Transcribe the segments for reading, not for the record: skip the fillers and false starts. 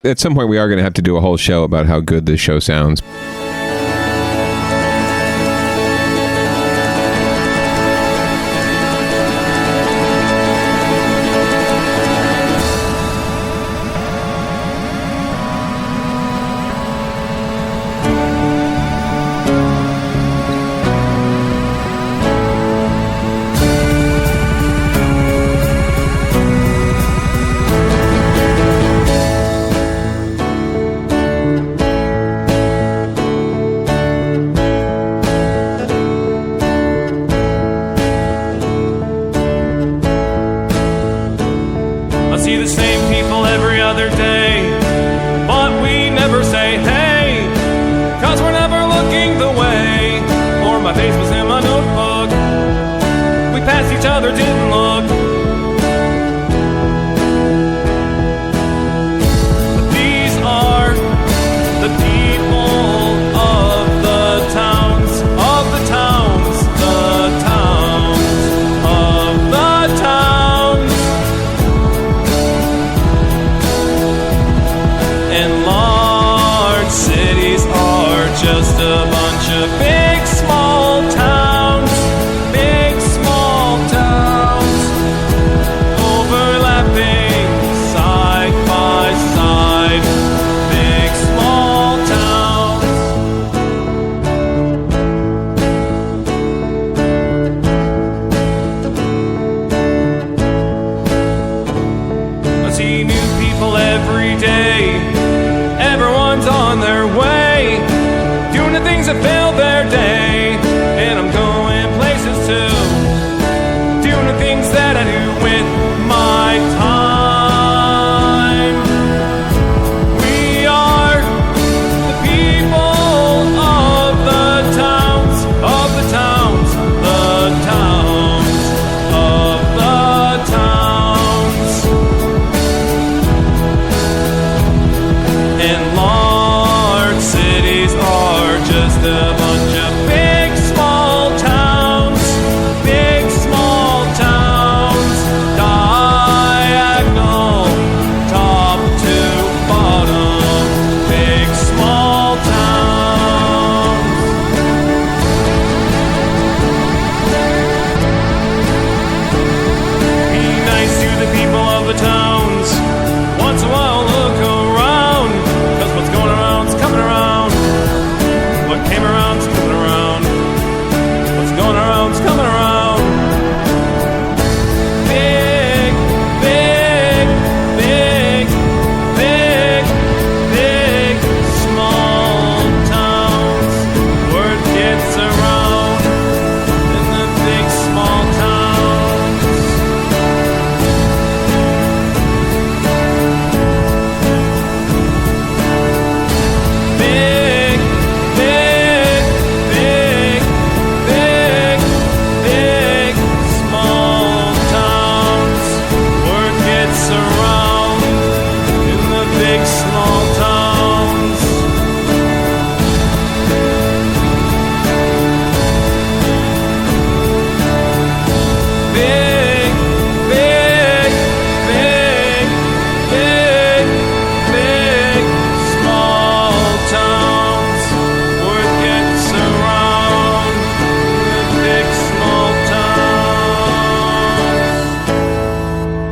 At some point, we are going to have to do a whole show about how good this show sounds.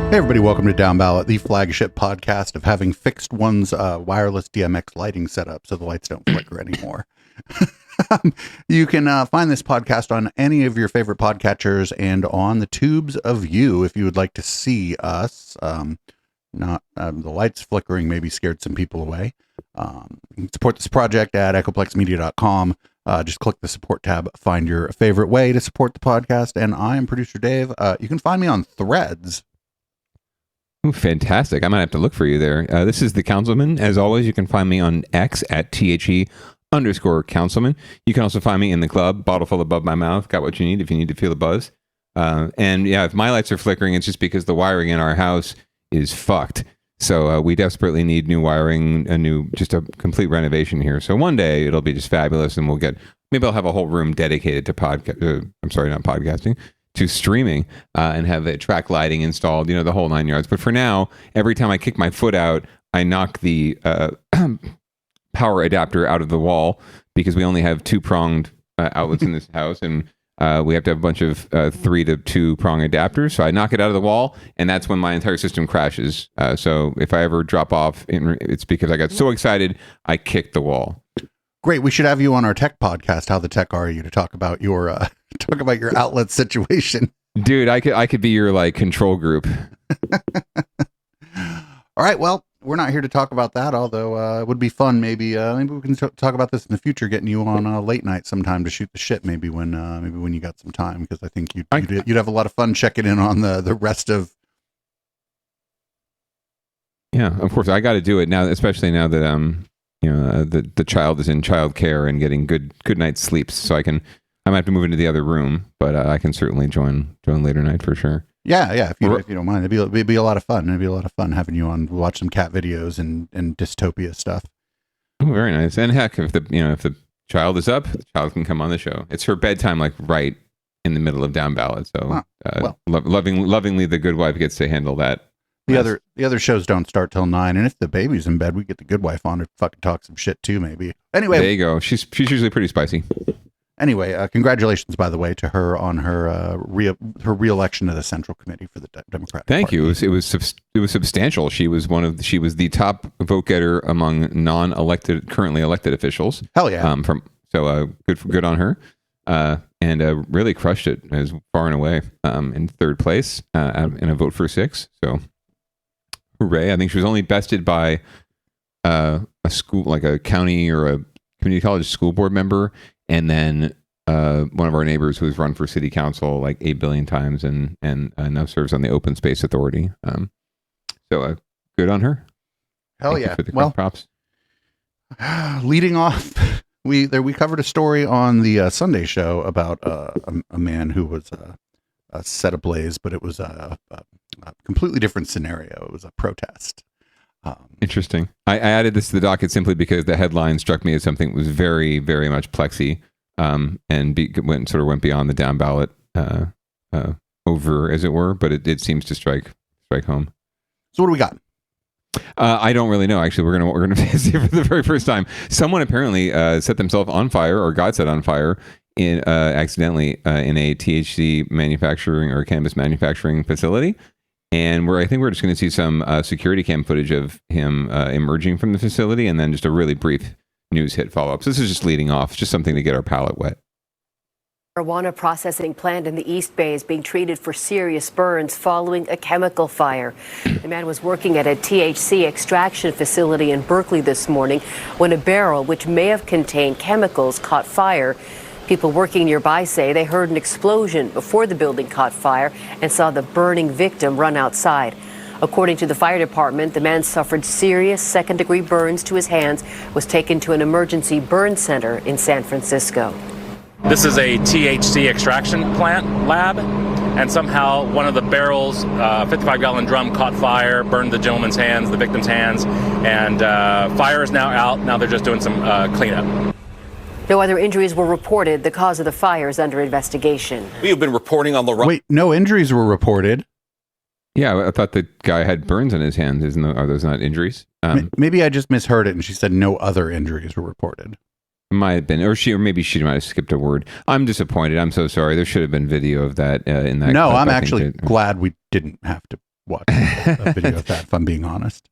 Hey everybody, welcome to Downballot, the flagship podcast of having fixed one's wireless DMX lighting setup so the lights don't flicker anymore. You can find this podcast on any of your favorite podcatchers and on the tubes of you if you would like to see us. The lights flickering maybe scared some people away. You can support this project at echoplexmedia.com. Just click the support tab, find your favorite way to support the podcast, and I am producer Dave. You can find me on Threads. Ooh, fantastic. I might have to look for you there. This is the Councilman. As always, you can find me on X at THE_Councilman. You can also find me in the club, bottle full above my mouth. Got what you need if you need to feel the buzz. And yeah, if my lights are flickering, it's just because the wiring in our house is fucked. So we desperately need new wiring, just a complete renovation here. So one day it'll be just fabulous, and maybe I'll have a whole room dedicated to to streaming, and have a track lighting installed, the whole 9 yards. But for now, every time I kick my foot out I knock the power adapter out of the wall because we only have 2-pronged outlets in this house, and we have to have a bunch of 3 to 2-prong adapters. So I knock it out of the wall, and that's when my entire system crashes. So if I ever drop off, it's because I got so excited I kicked the wall. Great. We should have you on our tech podcast. How the tech are you, to talk about your outlet situation. Dude, I could be your like control group. All right. Well, we're not here to talk about that, although it would be fun. Maybe we can talk about this in the future, getting you on late night sometime to shoot the shit. Maybe when you got some time, because I think you'd have a lot of fun checking in on the rest of. Yeah, of course, I got to do it now, especially now that the child is in child care and getting good night's sleeps. So I might have to move into the other room, but I can certainly join later night for sure. Yeah. If you don't mind, it'd be a lot of fun. It'd be a lot of fun having you on, watch some cat videos and dystopia stuff. Oh, very nice. And heck, if the child is up, the child can come on the show. It's her bedtime, like right in the middle of Downballot. So lovingly, the good wife gets to handle that. The other shows don't start till 9, and if the baby's in bed, we get the good wife on to fucking talk some shit too, maybe. Anyway, there you go. She's usually pretty spicy. Anyway, congratulations, by the way, to her on her re-election to the Central Committee for the Democratic Party. Thank you. It was substantial. She was the top vote getter among currently elected officials. Hell yeah! Good on her. And really crushed it as far and away in 3rd place in a vote for 6. So, hooray! I think she was only bested by a school, like a county or a community college school board member, and then one of our neighbors who has run for city council like 8 billion times and now serves on the Open Space Authority. So good on her. Hell yeah! For the props. Leading off. We covered a story on the Sunday show about a man who was set ablaze, but it was a completely different scenario. It was a protest. Interesting. I added this to the docket simply because the headline struck me as something that was very, very much plexi, and went beyond the down ballot over, as it were. But it seems to strike home. So what do we got? I don't really know. Actually, we're gonna see for the very first time. Someone apparently set themselves on fire or got set on fire in accidentally in a THC manufacturing or cannabis manufacturing facility, and I think we're just going to see some security cam footage of him emerging from the facility, and then just a really brief news hit follow up. So this is just leading off, just something to get our palate wet. Marijuana processing plant in the East Bay is being treated for serious burns following a chemical fire. The man was working at a THC extraction facility in Berkeley this morning when a barrel, which may have contained chemicals, caught fire. People working nearby say they heard an explosion before the building caught fire and saw the burning victim run outside. According to the fire department, the man suffered serious second-degree burns to his hands, was taken to an emergency burn center in San Francisco. This is a THC extraction plant lab, and somehow one of the barrels, 55-gallon drum, caught fire, burned the gentleman's hands, the victim's hands, and fire is now out. Now they're just doing some cleanup. No other injuries were reported. The cause of the fire is under investigation. We have been reporting on the run. Wait, no injuries were reported. Yeah, I thought the guy had burns on his hands. Are those not injuries? Maybe I just misheard it, and she said no other injuries were reported. Might have been, or maybe she might have skipped a word. I'm disappointed. I'm so sorry. There should have been video of that in that. No, clip. I'm actually glad we didn't have to watch a video of that, if I'm being honest.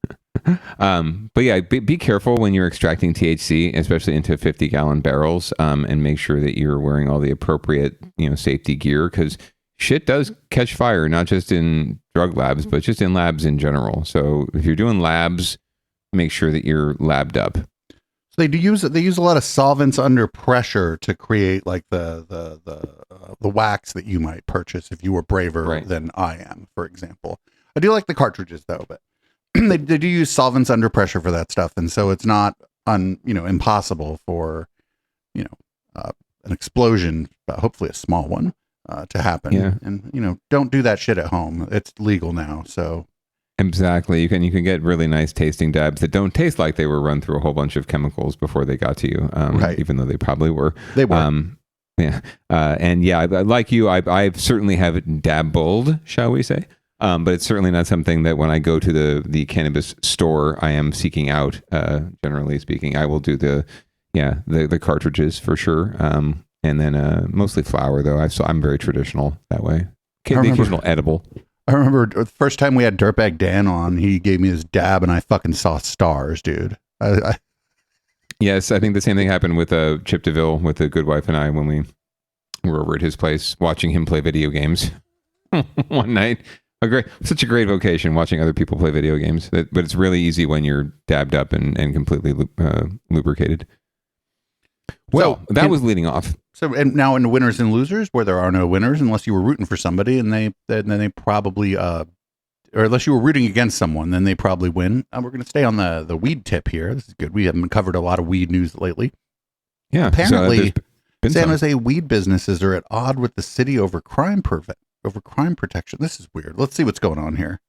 But yeah, be careful when you're extracting THC, especially into 50-gallon barrels, and make sure that you're wearing all the appropriate, safety gear, because shit does catch fire, not just in drug labs, but just in labs in general. So if you're doing labs, make sure that you're labbed up. They use a lot of solvents under pressure to create like the wax that you might purchase if you were braver than I am, for example. I do like the cartridges though, but they do use solvents under pressure for that stuff, and so it's not impossible for an explosion, but hopefully a small one, to happen. Yeah. And don't do that shit at home. It's legal now, so. Exactly. You can get really nice tasting dabs that don't taste like they were run through a whole bunch of chemicals before they got to you, even though they probably were. They were. Yeah. And yeah, like you, I certainly have dabbled, shall we say, But it's certainly not something that when I go to the cannabis store, I am seeking out. Generally speaking, I will do the cartridges for sure. And then mostly flower though. I'm very traditional that way. The occasional edible. I remember the first time we had Dirtbag Dan on, he gave me his dab and I fucking saw stars, dude. Yes, I think the same thing happened with Chip DeVille, with the good wife and I, when we were over at his place watching him play video games one night. Such a great vocation, watching other people play video games. But it's really easy when you're dabbed up and completely lubricated. Well, so, that was leading off. So, and now in winners and losers, where there are no winners, unless you were rooting for somebody, and then they probably, or unless you were rooting against someone, then they probably win. We're going to stay on the weed tip here. This is good. We haven't covered a lot of weed news lately. Yeah, apparently, San Jose weed businesses are at odds with the city over crime protection. This is weird. Let's see what's going on here.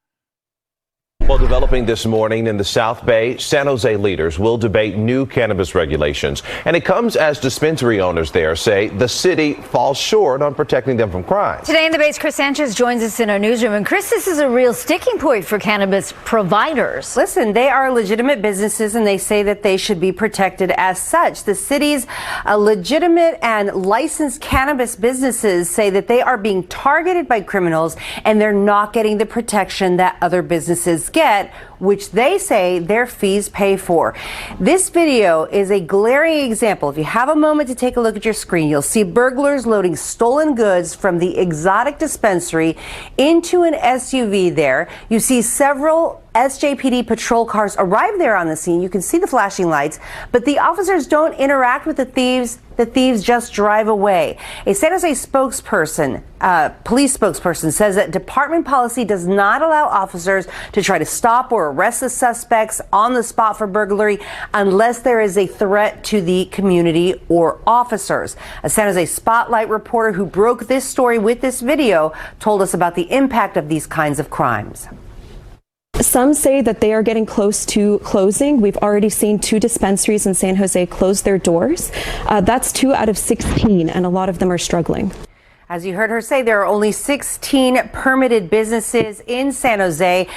Well, developing this morning in the South Bay, San Jose leaders will debate new cannabis regulations. And it comes as dispensary owners there say the city falls short on protecting them from crime. Today in the Bay's Chris Sanchez joins us in our newsroom. And Chris, this is a real sticking point for cannabis providers. Listen, they are legitimate businesses and they say that they should be protected as such. The city's legitimate and licensed cannabis businesses say that they are being targeted by criminals and they're not getting the protection that other businesses get, which they say their fees pay for. This video is a glaring example. If you have a moment to take a look at your screen, you'll see burglars loading stolen goods from the exotic dispensary into an SUV there. You see several SJPD patrol cars arrive there on the scene. You can see the flashing lights, but the officers don't interact with the thieves. The thieves just drive away. A San Jose spokesperson, police spokesperson, says that department policy does not allow officers to try to stop or arrest the suspects on the spot for burglary unless there is a threat to the community or officers. A San Jose Spotlight reporter who broke this story with this video told us about the impact of these kinds of crimes. Some say that they are getting close to closing. We've already seen 2 dispensaries in San Jose close their doors. That's 2 out of 16, and a lot of them are struggling. As you heard her say, there are only 16 permitted businesses in San Jose.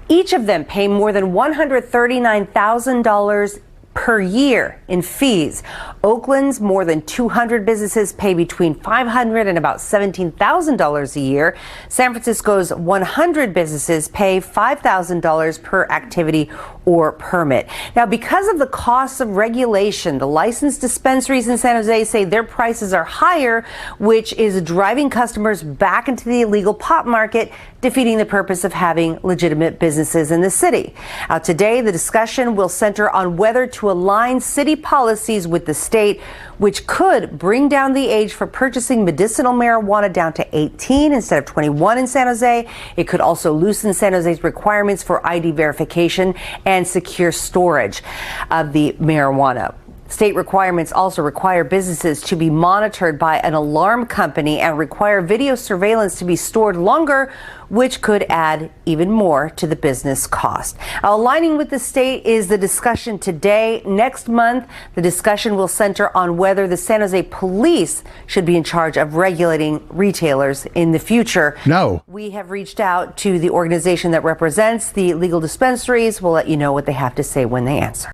Each of them pay more than $139,000 per year in fees. Oakland's more than 200 businesses pay between $500 and about $17,000 a year. San Francisco's 100 businesses pay $5,000 per activity or permit. Now, because of the costs of regulation, the licensed dispensaries in San Jose say their prices are higher, which is driving customers back into the illegal pot market, defeating the purpose of having legitimate businesses in the city. Today, the discussion will center on whether to align city policies with the state, which could bring down the age for purchasing medicinal marijuana down to 18 instead of 21 in San Jose. It could also loosen San Jose's requirements for ID verification and secure storage of the marijuana. State requirements also require businesses to be monitored by an alarm company and require video surveillance to be stored longer, which could add even more to the business cost. Now, aligning with the state is the discussion today. Next month, the discussion will center on whether the San Jose police should be in charge of regulating retailers in the future. No. We have reached out to the organization that represents the legal dispensaries. We'll let you know what they have to say when they answer.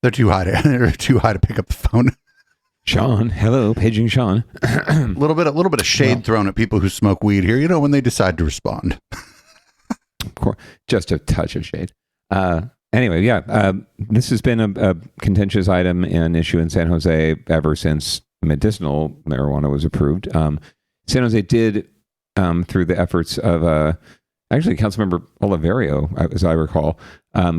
They're too high to pick up the phone. Sean, hello, paging Sean. A little bit of shade thrown at people who smoke weed here, when they decide to respond. Of course, just a touch of shade. Anyway, this has been a contentious item and issue in San Jose ever since medicinal marijuana was approved. San Jose did, through the efforts of actually Councilmember Oliverio, as I recall,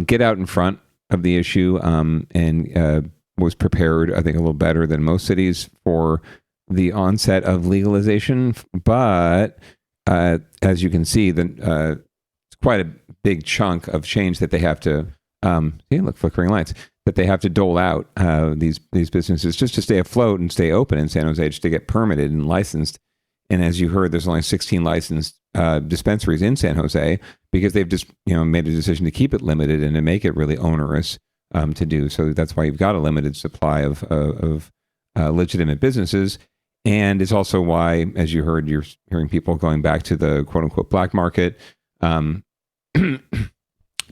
get out in front of the issue and was prepared, I think, a little better than most cities for the onset of legalization. But as you can see, it's quite a big chunk of change that they have to, flickering lights, that they have to dole out these businesses just to stay afloat and stay open in San Jose, just to get permitted and licensed. And as you heard, there's only 16 licensed dispensaries in San Jose because they've just made a decision to keep it limited and to make it really onerous to do. So that's why you've got a limited supply of legitimate businesses. And it's also why, as you heard, you're hearing people going back to the quote unquote black market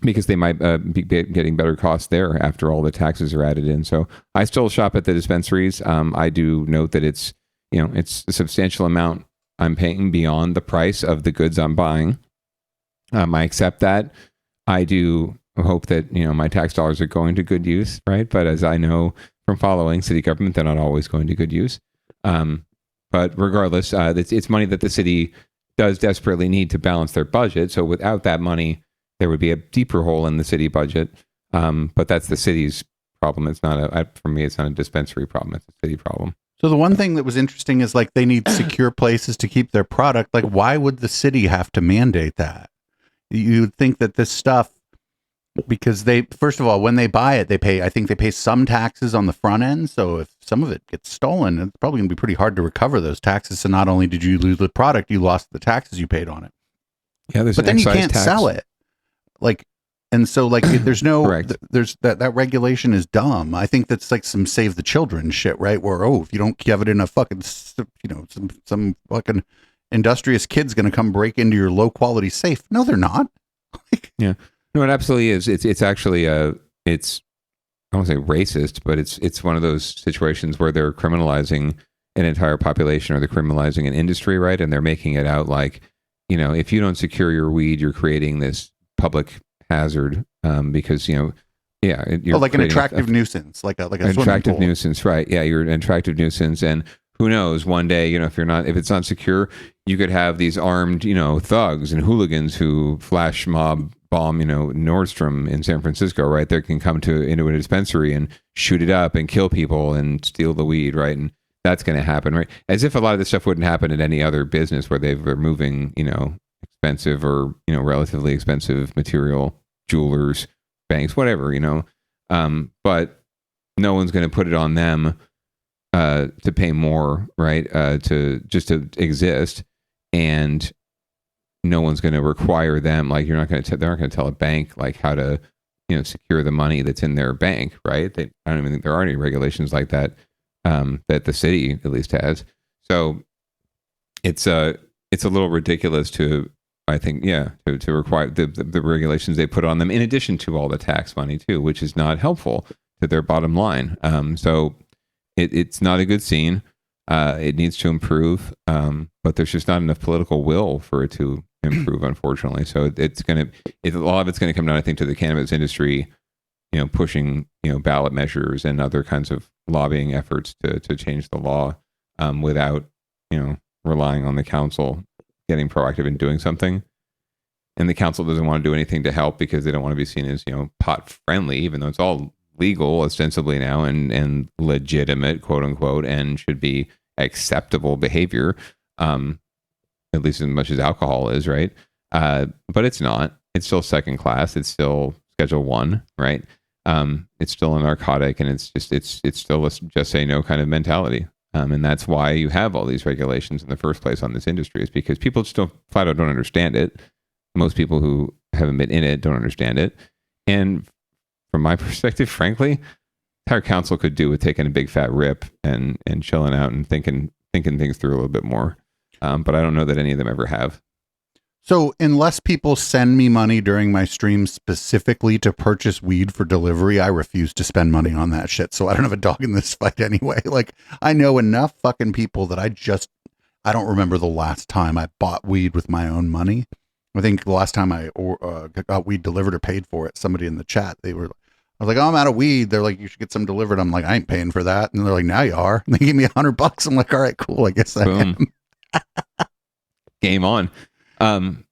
because they might be getting better costs there after all the taxes are added in. So I still shop at the dispensaries. I do note that it's a substantial amount I'm paying beyond the price of the goods I'm buying. I accept that. I do hope that my tax dollars are going to good use, right? But as I know from following city government, they're not always going to good use. But regardless, it's money that the city does desperately need to balance their budget. So without that money, there would be a deeper hole in the city budget. But that's the city's problem. It's not for me, it's not a dispensary problem. It's a city problem. So the one thing that was interesting is like they need secure places to keep their product. Like, why would the city have to mandate that? You'd think that this stuff, because first of all, when they buy it, I think they pay some taxes on the front end. So if some of it gets stolen, it's probably going to be pretty hard to recover those taxes. So not only did you lose the product, you lost the taxes you paid on it. Yeah, but then you can't sell it. And so there's no, there's that regulation is dumb. I think that's like some save the children shit, right? Where, if you don't have it in a fucking, some fucking industrious kid's going to come break into your low quality safe. No, they're not. Yeah. No, it absolutely is. It's actually it's, I don't want to say racist, but it's one of those situations where they're criminalizing an entire population, or they're criminalizing an industry, right? And they're making it out like, if you don't secure your weed, you're creating this public hazard, because you're like an attractive nuisance, like a attractive nuisance, right? Yeah, you're an attractive nuisance, and who knows? One day, if it's not secure, you could have these armed, thugs and hooligans who flash mob bomb, Nordstrom in San Francisco, right? They can come into a dispensary and shoot it up and kill people and steal the weed, right? And that's going to happen, right? As if a lot of this stuff wouldn't happen in any other business where they're moving, expensive or relatively expensive material, jewelers, banks, whatever, but no one's going to put it on them to pay more, right? To exist, and no one's going to require them. Like they're not going to tell a bank like how to secure the money that's in their bank, right? I don't even think there are any regulations like that that the city at least has. So it's a little ridiculous to, I think, to require the regulations they put on them, in addition to all the tax money too, which is not helpful to their bottom line. So it's not a good scene. It needs to improve, but there's just not enough political will for it to improve, unfortunately. So a lot of it's going to come down, I think, to the cannabis industry, pushing, ballot measures and other kinds of lobbying efforts to change the law, without, relying on the council getting proactive in doing something. And the council doesn't want to do anything to help because they don't want to be seen as, pot friendly, even though it's all legal ostensibly now and legitimate, quote unquote, and should be acceptable behavior, at least as much as alcohol is, right? But it's not. It's still second class. It's still Schedule 1, right? It's still a narcotic, and it's still a just say no kind of mentality. And that's why you have all these regulations in the first place on this industry, is because people just flat out don't understand it. Most people who haven't been in it don't understand it. And from my perspective, frankly, our council could do with taking a big fat rip and chilling out and thinking things through a little bit more. But I don't know that any of them ever have. So unless people send me money during my streams specifically to purchase weed for delivery, I refuse to spend money on that shit. So I don't have a dog in this fight anyway. Like, I know enough fucking people that I don't remember the last time I bought weed with my own money. I think the last time I got weed delivered or paid for it, somebody in the chat, I was like, oh, I'm out of weed. They're like, you should get some delivered. I'm like, I ain't paying for that. And they're like, now you are. And they give me $100. I'm like, all right, cool. I guess I am. Game on. Again,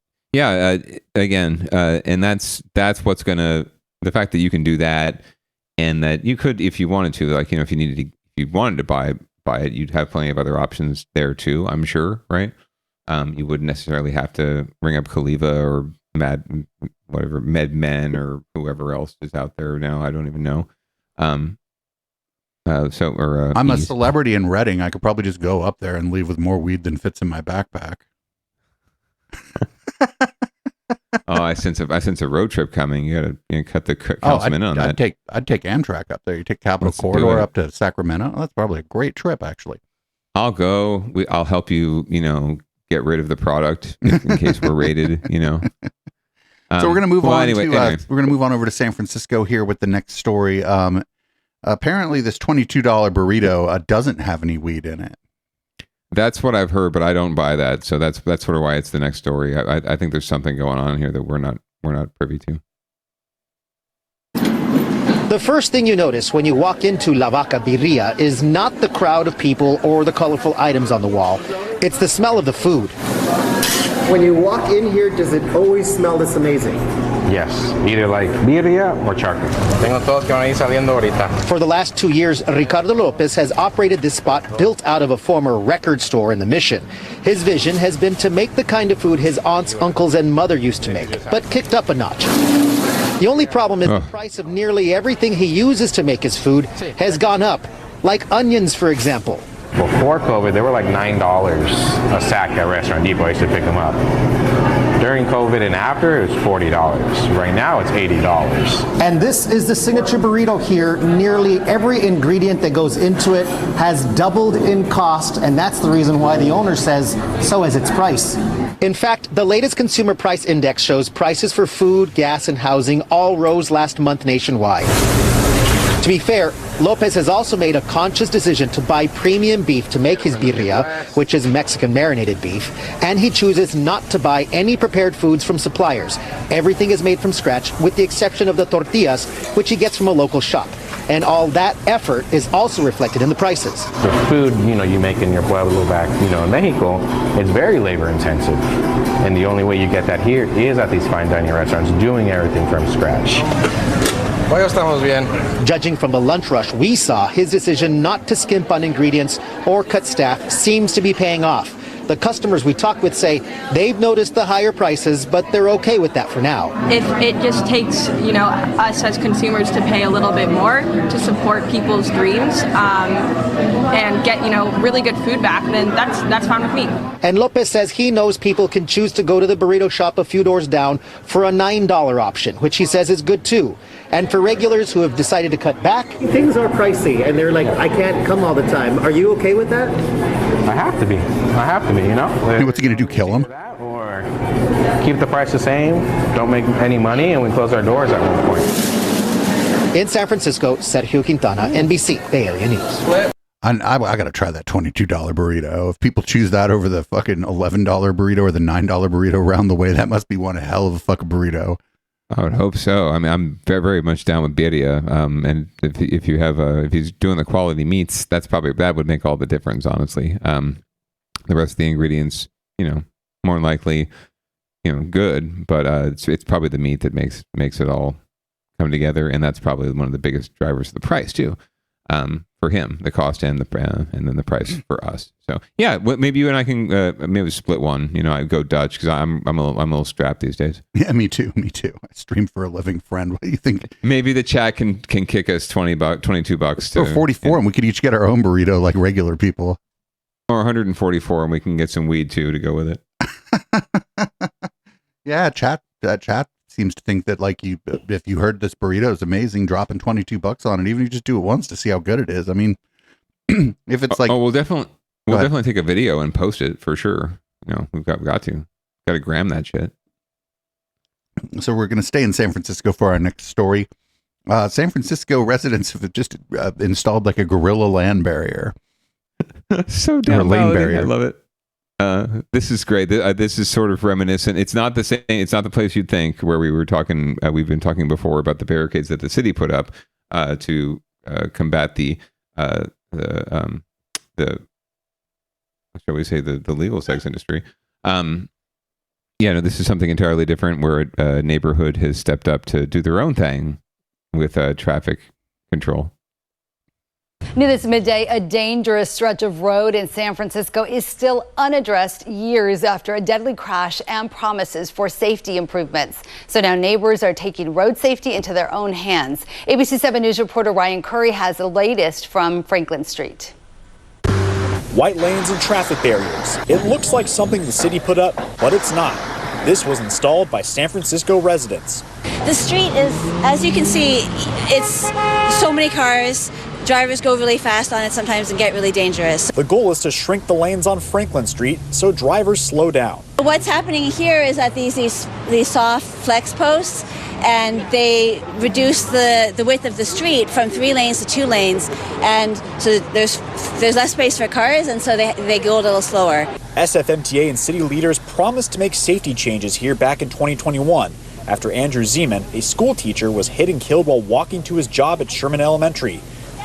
and that's what's gonna, the fact that you can do that, and that you could, if you wanted to, like, if you wanted to buy it, you'd have plenty of other options there too, I'm sure, right? You wouldn't necessarily have to ring up Kaliva or MedMen or whoever else is out there now. I don't even know. I'm a celebrity in Reading. I could probably just go up there and leave with more weed than fits in my backpack. Oh, I sense a road trip coming. You gotta cut the councilman on that. I'd take Amtrak up there. You take Capitol Corridor up to Sacramento. That's probably a great trip, actually. I'll go. I'll help you. get rid of the product in case we're raided, you know. So we're going to move on anyway. We're going to move on over to San Francisco here with the next story. Apparently this $22 burrito doesn't have any weed in it. That's what I've heard, but I don't buy that. So that's sort of why it's the next story. I think there's something going on here that we're not privy to. The first thing you notice when you walk into La Vaca Birria is not the crowd of people or the colorful items on the wall. It's the smell of the food. When you walk in here, does it always smell this amazing? Yes, either like birria or charcoal. Tengo todos que van a ir saliendo ahorita. For the last 2 years, Ricardo Lopez has operated this spot built out of a former record store in the Mission. His vision has been to make the kind of food his aunts, uncles, and mother used to make, but kicked up a notch. The only problem is the price of nearly everything he uses to make his food has gone up, like onions, for example. Before COVID, they were like $9 a sack at Restaurant Depot. I used to pick them up. During COVID and after, it was $40. Right now, it's $80. And this is the signature burrito here. Nearly every ingredient that goes into it has doubled in cost, and that's the reason why the owner says so is its price. In fact, the latest consumer price index shows prices for food, gas, and housing all rose last month nationwide. To be fair, Lopez has also made a conscious decision to buy premium beef to make his birria, which is Mexican marinated beef, and he chooses not to buy any prepared foods from suppliers. Everything is made from scratch, with the exception of the tortillas, which he gets from a local shop. And all that effort is also reflected in the prices. The food, you make in your pueblo back, in Mexico, it's very labor intensive. And the only way you get that here is at these fine dining restaurants, doing everything from scratch. Hoy estamos bien. Judging from the lunch rush we saw, his decision not to skimp on ingredients or cut staff seems to be paying off. The customers we talked with say they've noticed the higher prices, but they're okay with that for now. If it just takes, us as consumers to pay a little bit more to support people's dreams and get, really good food back, then that's fine with me. And Lopez says he knows people can choose to go to the burrito shop a few doors down for a $9 option, which he says is good too. And for regulars who have decided to cut back, things are pricey and they're like, I can't come all the time. Are you okay with that? I have to be, What's he going to do, kill him? Or keep the price the same, don't make any money, and we close our doors at one point. In San Francisco, Sergio Quintana, NBC, Bay Area News. I got to try that $22 burrito. If people choose that over the fucking $11 burrito or the $9 burrito around the way, that must be one hell of a fucking burrito. I would hope so. I mean, I'm very, very much down with birria. And if he's doing the quality meats, that would make all the difference, honestly. The rest of the ingredients, more than likely, good, but it's probably the meat that makes it all come together, and that's probably one of the biggest drivers of the price too. For him, the cost and then the price for us. So yeah, maybe you and I can maybe split one. I go Dutch because I'm a little strapped these days. Yeah, me too. I stream for a living, friend. What do you think? Maybe the chat can kick us $22 or 44, and we could each get our own burrito like regular people. Or 144, and we can get some weed too to go with it. Yeah, chat seems to think that if you heard this burrito is amazing, dropping $22 on it, even if you just do it once to see how good it is. I mean, if it's like, we'll definitely take a video and post it for sure. We've got to gram that shit. So we're going to stay in San Francisco for our next story. San Francisco residents have just installed like a guerrilla land barrier. So damn lane barrier. I love it. This is great. This is sort of reminiscent. It's not the same. It's not the place you'd think where we were talking. We've been talking before about the barricades that the city put up to combat the shall we say the legal sex industry. This is something entirely different where a neighborhood has stepped up to do their own thing with traffic control. New this midday, a dangerous stretch of road in San Francisco is still unaddressed years after a deadly crash and promises for safety improvements. So now neighbors are taking road safety into their own hands. ABC 7 News reporter Ryan Curry has the latest from Franklin Street. White lanes and traffic barriers. It looks like something the city put up, but it's not. This was installed by San Francisco residents. The street is, as you can see, it's so many cars. drivers go really fast on it sometimes and get really dangerous. The goal is to shrink the lanes on Franklin Street so drivers slow down. What's happening here is that these soft flex posts, and they reduce the width of the street from 3 lanes to 2 lanes, and so there's less space for cars, and so they go a little slower. SFMTA and city leaders promised to make safety changes here back in 2021 after Andrew Zeman, a school teacher, was hit and killed while walking to his job at Sherman Elementary.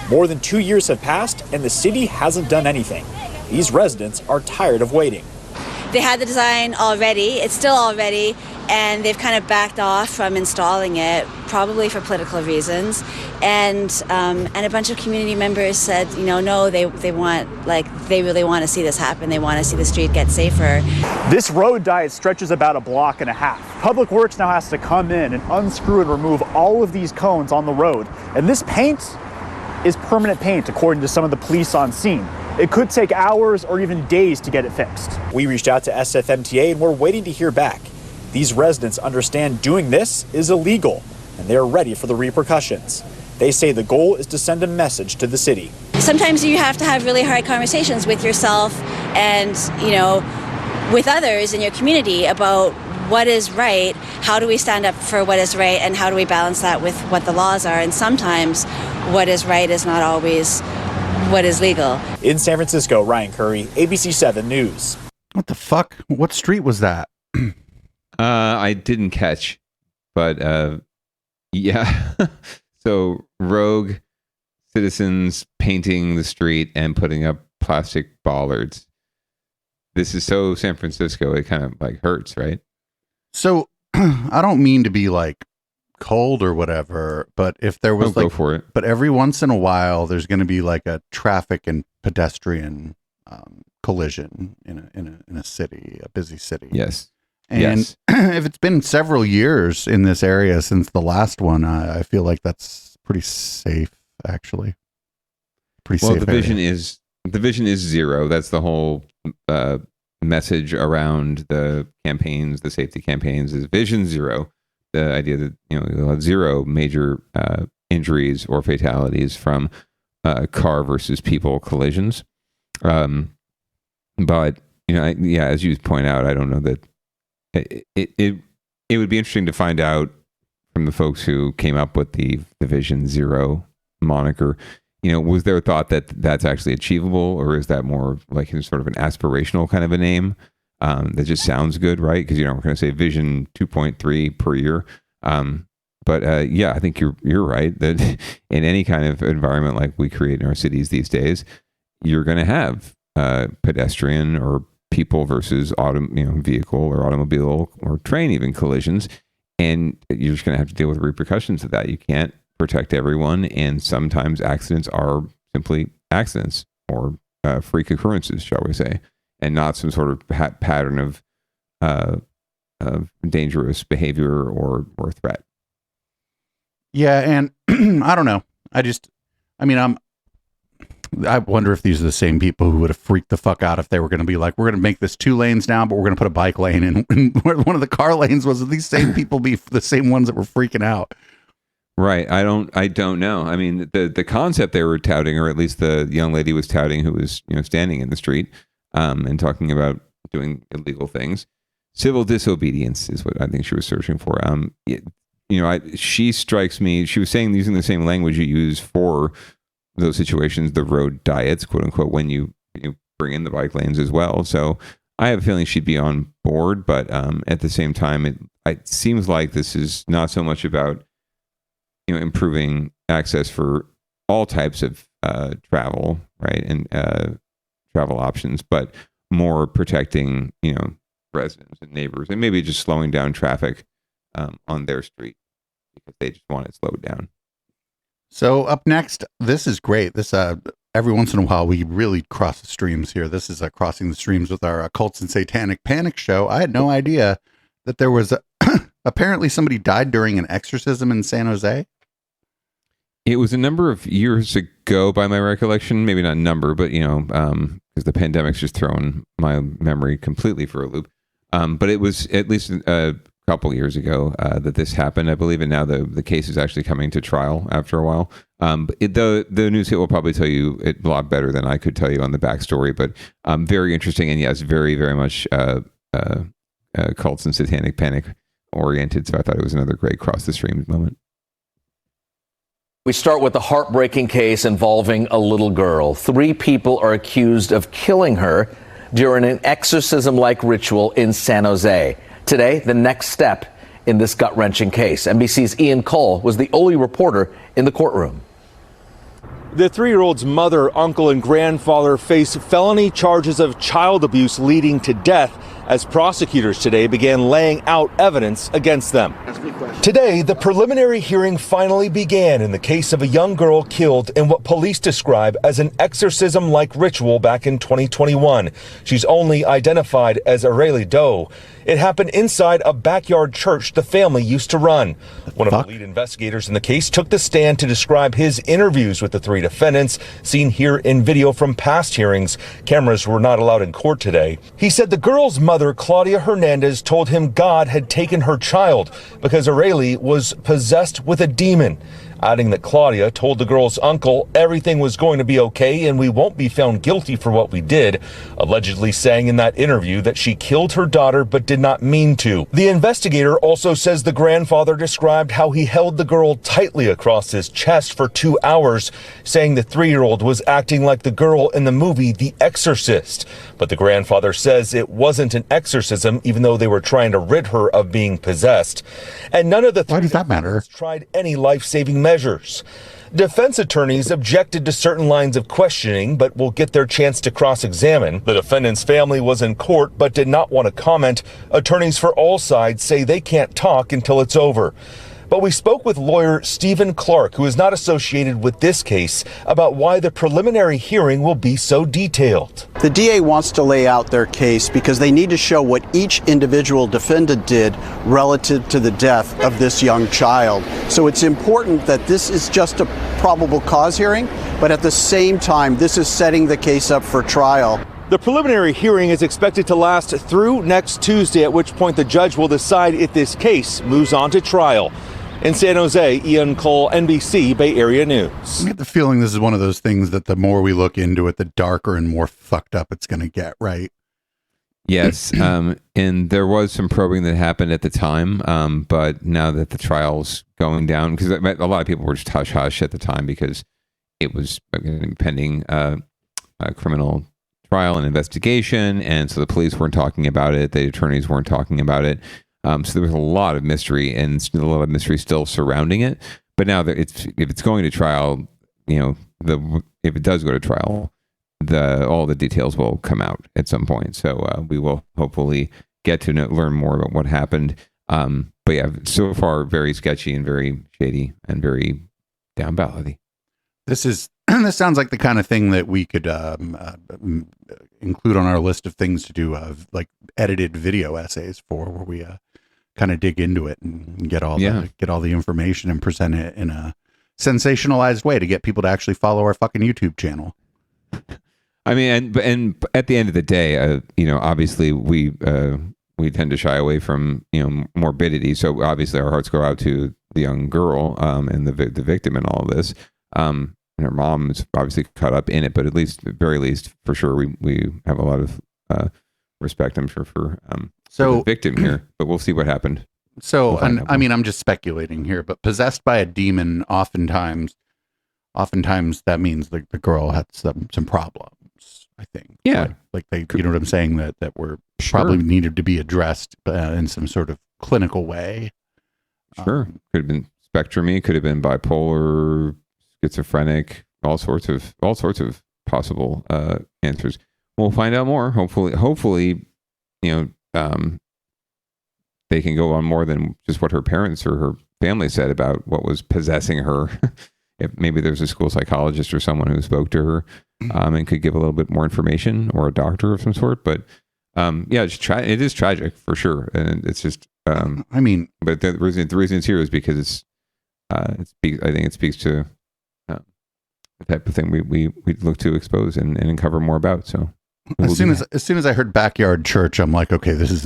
More than 2 years have passed, and the city hasn't done anything. These residents are tired of waiting. They had the design already, it's still all ready, and they've kind of backed off from installing it, probably for political reasons. And a bunch of community members said, no, they really want to see this happen. They want to see the street get safer. This road diet stretches about 1.5 blocks. Public Works now has to come in and unscrew and remove all of these cones on the road. And this paint is permanent paint, according to some of the police on scene. It could take hours or even days to get it fixed. We reached out to SFMTA and we're waiting to hear back. These residents understand doing this is illegal and they're ready for the repercussions. They say the goal is to send a message to the city. Sometimes you have to have really hard conversations with yourself and, with others in your community about what is right, how do we stand up for what is right, and how do we balance that with what the laws are. And sometimes what is right is not always what is legal. In San Francisco, Ryan Curry, ABC 7 News. What the fuck? What street was that? I didn't catch, but yeah. So rogue citizens painting the street and putting up plastic bollards. This is so San Francisco, it kind of hurts, right? So I don't mean to be cold or whatever, but if there was go for it. But every once in a while there's going to be a traffic and pedestrian collision in a city, a busy city. Yes. And if it's been several years in this area since the last one, I feel like that's pretty safe, actually. Pretty safe. Well, the vision is zero. That's the whole message around the campaigns, the safety campaigns, is vision zero. The idea that you'll have 0 major injuries or fatalities from car versus people collisions. But as you point out, I don't know that it would be interesting to find out from the folks who came up with the Vision Zero moniker. Was there a thought that that's actually achievable, or is that more sort of an aspirational kind of a name that just sounds good, right? Because we're going to say Vision 2.3 per year. But I think you're right that in any kind of environment like we create in our cities these days, you're going to have pedestrian or people versus vehicle or automobile or train even collisions, and you're just going to have to deal with the repercussions of that. You can't protect everyone, and sometimes accidents are simply accidents or freak occurrences, shall we say, and not some sort of pattern of dangerous behavior or threat. Yeah, and I don't know. I wonder if these are the same people who would have freaked the fuck out if they were going to be we're going to make this 2 lanes now, but we're going to put a bike lane in. And one of the car lanes was these same people be the same ones that were freaking out. Right. I don't know. I mean, the concept they were touting, or at least the young lady was touting who was, standing in the street and talking about doing illegal things. Civil disobedience is what I think she was searching for. She strikes me, she was saying using the same language you use for those situations, the road diets, quote unquote, when you bring in the bike lanes as well. So I have a feeling she'd be on board, but at the same time, it seems like this is not so much about improving access for all types of travel, right, and travel options, but more protecting residents and neighbors, and maybe just slowing down traffic on their street because they just want it slowed down. So up next, this is great. This every once in a while we really cross the streams here. This is Crossing the Streams with our Cults and Satanic Panic show. I had no idea that there was apparently somebody died during an exorcism in San Jose. It was a number of years ago, by my recollection. Maybe not number, but because the pandemic's just thrown my memory completely for a loop. But it was at least couple years ago that this happened, I believe, and now the case is actually coming to trial after a while. But the news hit will probably tell you it a lot better than I could tell you on the backstory. But very interesting, and yes, very very much cults and satanic panic oriented. So I thought it was another great cross the streams moment. We start with a heartbreaking case involving a little girl. 3 people are accused of killing her during an exorcism-like ritual in San Jose. Today, the next step in this gut-wrenching case. NBC's Ian Cole was the only reporter in the courtroom. The 3-year-old's mother, uncle, and grandfather face felony charges of child abuse leading to death as prosecutors today began laying out evidence against them. Today, the preliminary hearing finally began in the case of a young girl killed in what police describe as an exorcism-like ritual back in 2021. She's only identified as Aurelie Doe. It happened inside a backyard church the family used to run. One of the lead investigators in the case took the stand to describe his interviews with the 3 defendants, seen here in video from past hearings. Cameras were not allowed in court today. He said the girl's mother, Claudia Hernandez, told him God had taken her child because Aurelie was possessed with a demon, adding that Claudia told the girl's uncle everything was going to be okay and we won't be found guilty for what we did, allegedly saying in that interview that she killed her daughter but did not mean to. The investigator also says the grandfather described how he held the girl tightly across his chest for 2 hours, saying the 3-year-old was acting like the girl in the movie The Exorcist. But the grandfather says it wasn't an exorcism, even though they were trying to rid her of being possessed. And none of the 3 tried any life-saving measures. Defense attorneys objected to certain lines of questioning, but will get their chance to cross-examine. The defendant's family was in court, but did not want to comment. Attorneys for all sides say they can't talk until it's over. But we spoke with lawyer Stephen Clark, who is not associated with this case, about why the preliminary hearing will be so detailed. The DA wants to lay out their case because they need to show what each individual defendant did relative to the death of this young child. So it's important that this is just a probable cause hearing, but at the same time, this is setting the case up for trial. The preliminary hearing is expected to last through next Tuesday, at which point the judge will decide if this case moves on to trial. In San Jose, Ian Cole, NBC Bay Area News. I get the feeling this is one of those things that the more we look into it, the darker and more fucked up it's going to get, right? Yes, and there was some probing that happened at the time, but now that the trial's going down, because a lot of people were just hush-hush at the time because it was pending a criminal trial and investigation, and so the police weren't talking about it, the attorneys weren't talking about it. So there was a lot of mystery and a lot of mystery still surrounding it. But now that if it's going to trial, if it does go to trial, all the details will come out at some point. So we will hopefully get to learn more about what happened. But yeah, so far very sketchy and very shady and very down-ballot-y. This sounds like the kind of thing that we could include on our list of things to do, like edited video essays for, where we kind of dig into it and get all the information and present it in a sensationalized way to get people to actually follow our fucking YouTube channel. I mean, and at the end of the day, obviously we tend to shy away from morbidity. So obviously our hearts go out to the young girl and the victim in all of this. And her mom is obviously caught up in it, but at very least, for sure, we have a lot of respect, I'm sure, for the victim here. But we'll see what happened. So, I'm just speculating here, but possessed by a demon, oftentimes that means the girl had some problems, I think. Yeah. Like they, you know what I'm saying, that were probably needed to be addressed in some sort of clinical way. Sure. Could have been spectrumy, could have been bipolar, schizophrenic, all sorts of possible answers. We'll find out more. Hopefully, they can go on more than just what her parents or her family said about what was possessing her. If maybe there's a school psychologist or someone who spoke to her and could give a little bit more information, or a doctor of some sort. But it is tragic for sure, and it's just. But the reason it's here is because I think it speaks to the type of thing we look to expose and uncover more about. So As soon as I heard backyard church, I'm like, okay, there's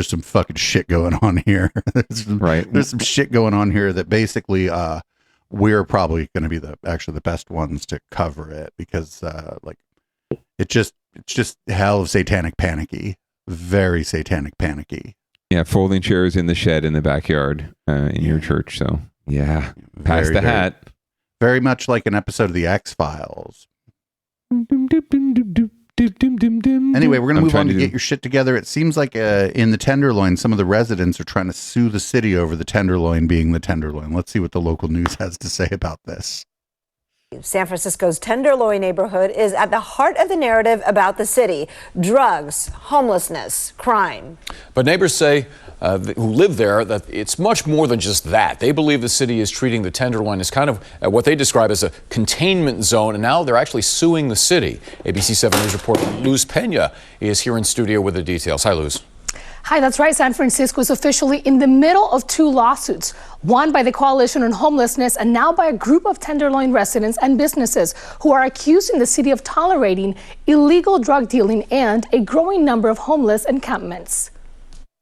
some fucking shit going on here. There's some shit going on here that basically we're probably going to be the best ones to cover it, because it's just hell of satanic panicky, very satanic panicky. Yeah, folding chairs in the shed in the backyard in your church. So yeah, pass the hat. Very much like an episode of the X-Files. Anyway, we're going to move on to get your shit together. It seems like in the Tenderloin, some of the residents are trying to sue the city over the Tenderloin being the Tenderloin. Let's see what the local news has to say about this. San Francisco's Tenderloin neighborhood is at the heart of the narrative about the city: drugs, homelessness, crime. But neighbors say who live there that it's much more than just that. They believe the city is treating the Tenderloin as kind of what they describe as a containment zone, and now they're actually suing the city. ABC 7 News reporter Luz Pena is here in studio with the details. Hi, Luz. Hi, that's right. San Francisco is officially in the middle of two lawsuits, one by the Coalition on Homelessness and now by a group of Tenderloin residents and businesses who are accusing the city of tolerating illegal drug dealing and a growing number of homeless encampments.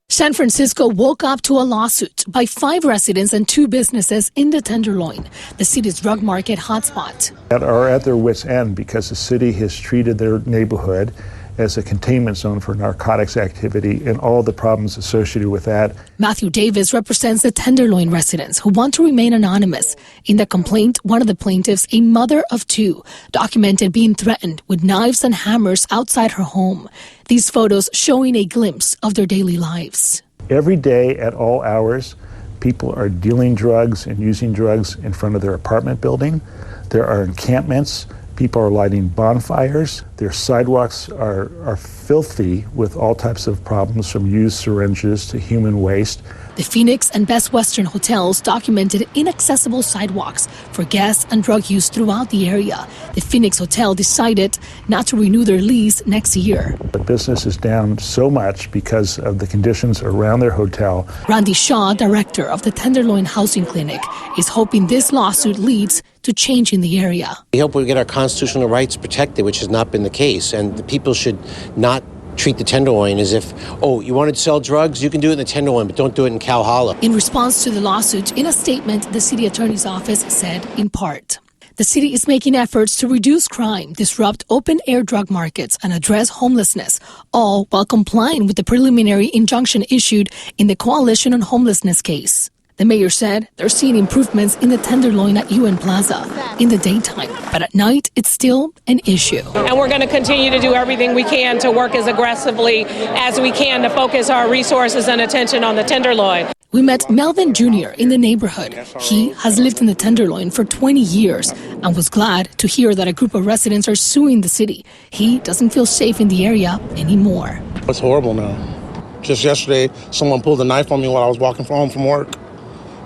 San Francisco woke up to a lawsuit by 5 residents and 2 businesses in the Tenderloin, the city's drug market hotspot. That are at their wits' end because the city has treated their neighborhood as a containment zone for narcotics activity and all the problems associated with that. Matthew Davis represents the Tenderloin residents who want to remain anonymous. In the complaint, one of the plaintiffs, a mother of 2, documented being threatened with knives and hammers outside her home. These photos showing a glimpse of their daily lives. Every day at all hours, people are dealing drugs and using drugs in front of their apartment building. There are encampments. People are lighting bonfires. Their sidewalks are filthy with all types of problems, from used syringes to human waste. The Phoenix and Best Western hotels documented inaccessible sidewalks for gas and drug use throughout the area. The Phoenix hotel decided not to renew their lease next year. The business is down so much because of the conditions around their hotel. Randy Shaw, director of the Tenderloin Housing Clinic, is hoping this lawsuit leads to change in the area. We hope we get our constitutional rights protected, which has not been the case, and the people should not treat the Tenderloin as if, oh, you wanted to sell drugs, you can do it in the Tenderloin, but don't do it in Cow Hollow. In response to the lawsuit, in a statement, the city attorney's office said, in part, the city is making efforts to reduce crime, disrupt open-air drug markets, and address homelessness, all while complying with the preliminary injunction issued in the Coalition on Homelessness case. The mayor said they're seeing improvements in the Tenderloin at UN Plaza in the daytime, but at night it's still an issue. And we're going to continue to do everything we can to work as aggressively as we can to focus our resources and attention on the Tenderloin. We met Melvin Jr. in the neighborhood. He has lived in the Tenderloin for 20 years and was glad to hear that a group of residents are suing the city. He doesn't feel safe in the area anymore. It's horrible now. Just yesterday, someone pulled a knife on me while I was walking home from work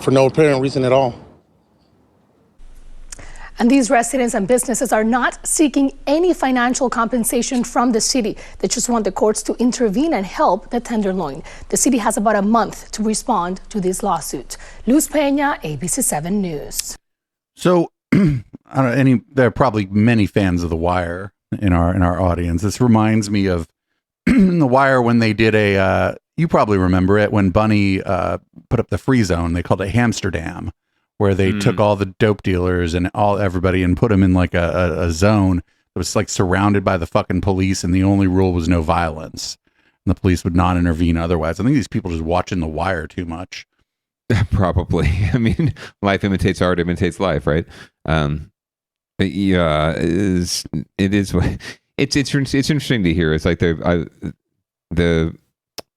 for no apparent reason at all. And these residents and businesses are not seeking any financial compensation from the city. They just want the courts to intervene and help the Tenderloin. The city has about a month to respond to this lawsuit. Luz Pena, ABC 7 News. So, I don't know, there are probably many fans of The Wire in our audience. This reminds me of The Wire when they did you probably remember it, when Bunny put up the free zone. They called it Hamsterdam, where they took all the dope dealers and everybody and put them in like a zone that was like surrounded by the fucking police, and the only rule was no violence. And the police would not intervene otherwise. I think these people just watching The Wire too much. Probably. I mean, life imitates art, imitates life, right? Yeah, it's interesting to hear. It's like the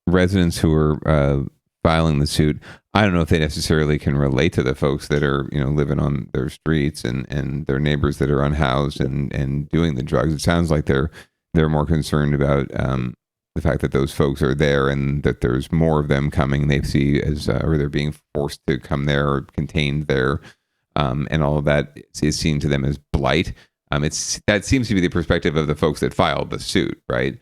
residents who are filing the suit, I don't know if they necessarily can relate to the folks that are, living on their streets and their neighbors that are unhoused and doing the drugs. It sounds like they're more concerned about the fact that those folks are there and that there's more of them coming. They see as or they're being forced to come there or contained there, and all of that is seen to them as blight. That seems to be the perspective of the folks that filed the suit, right?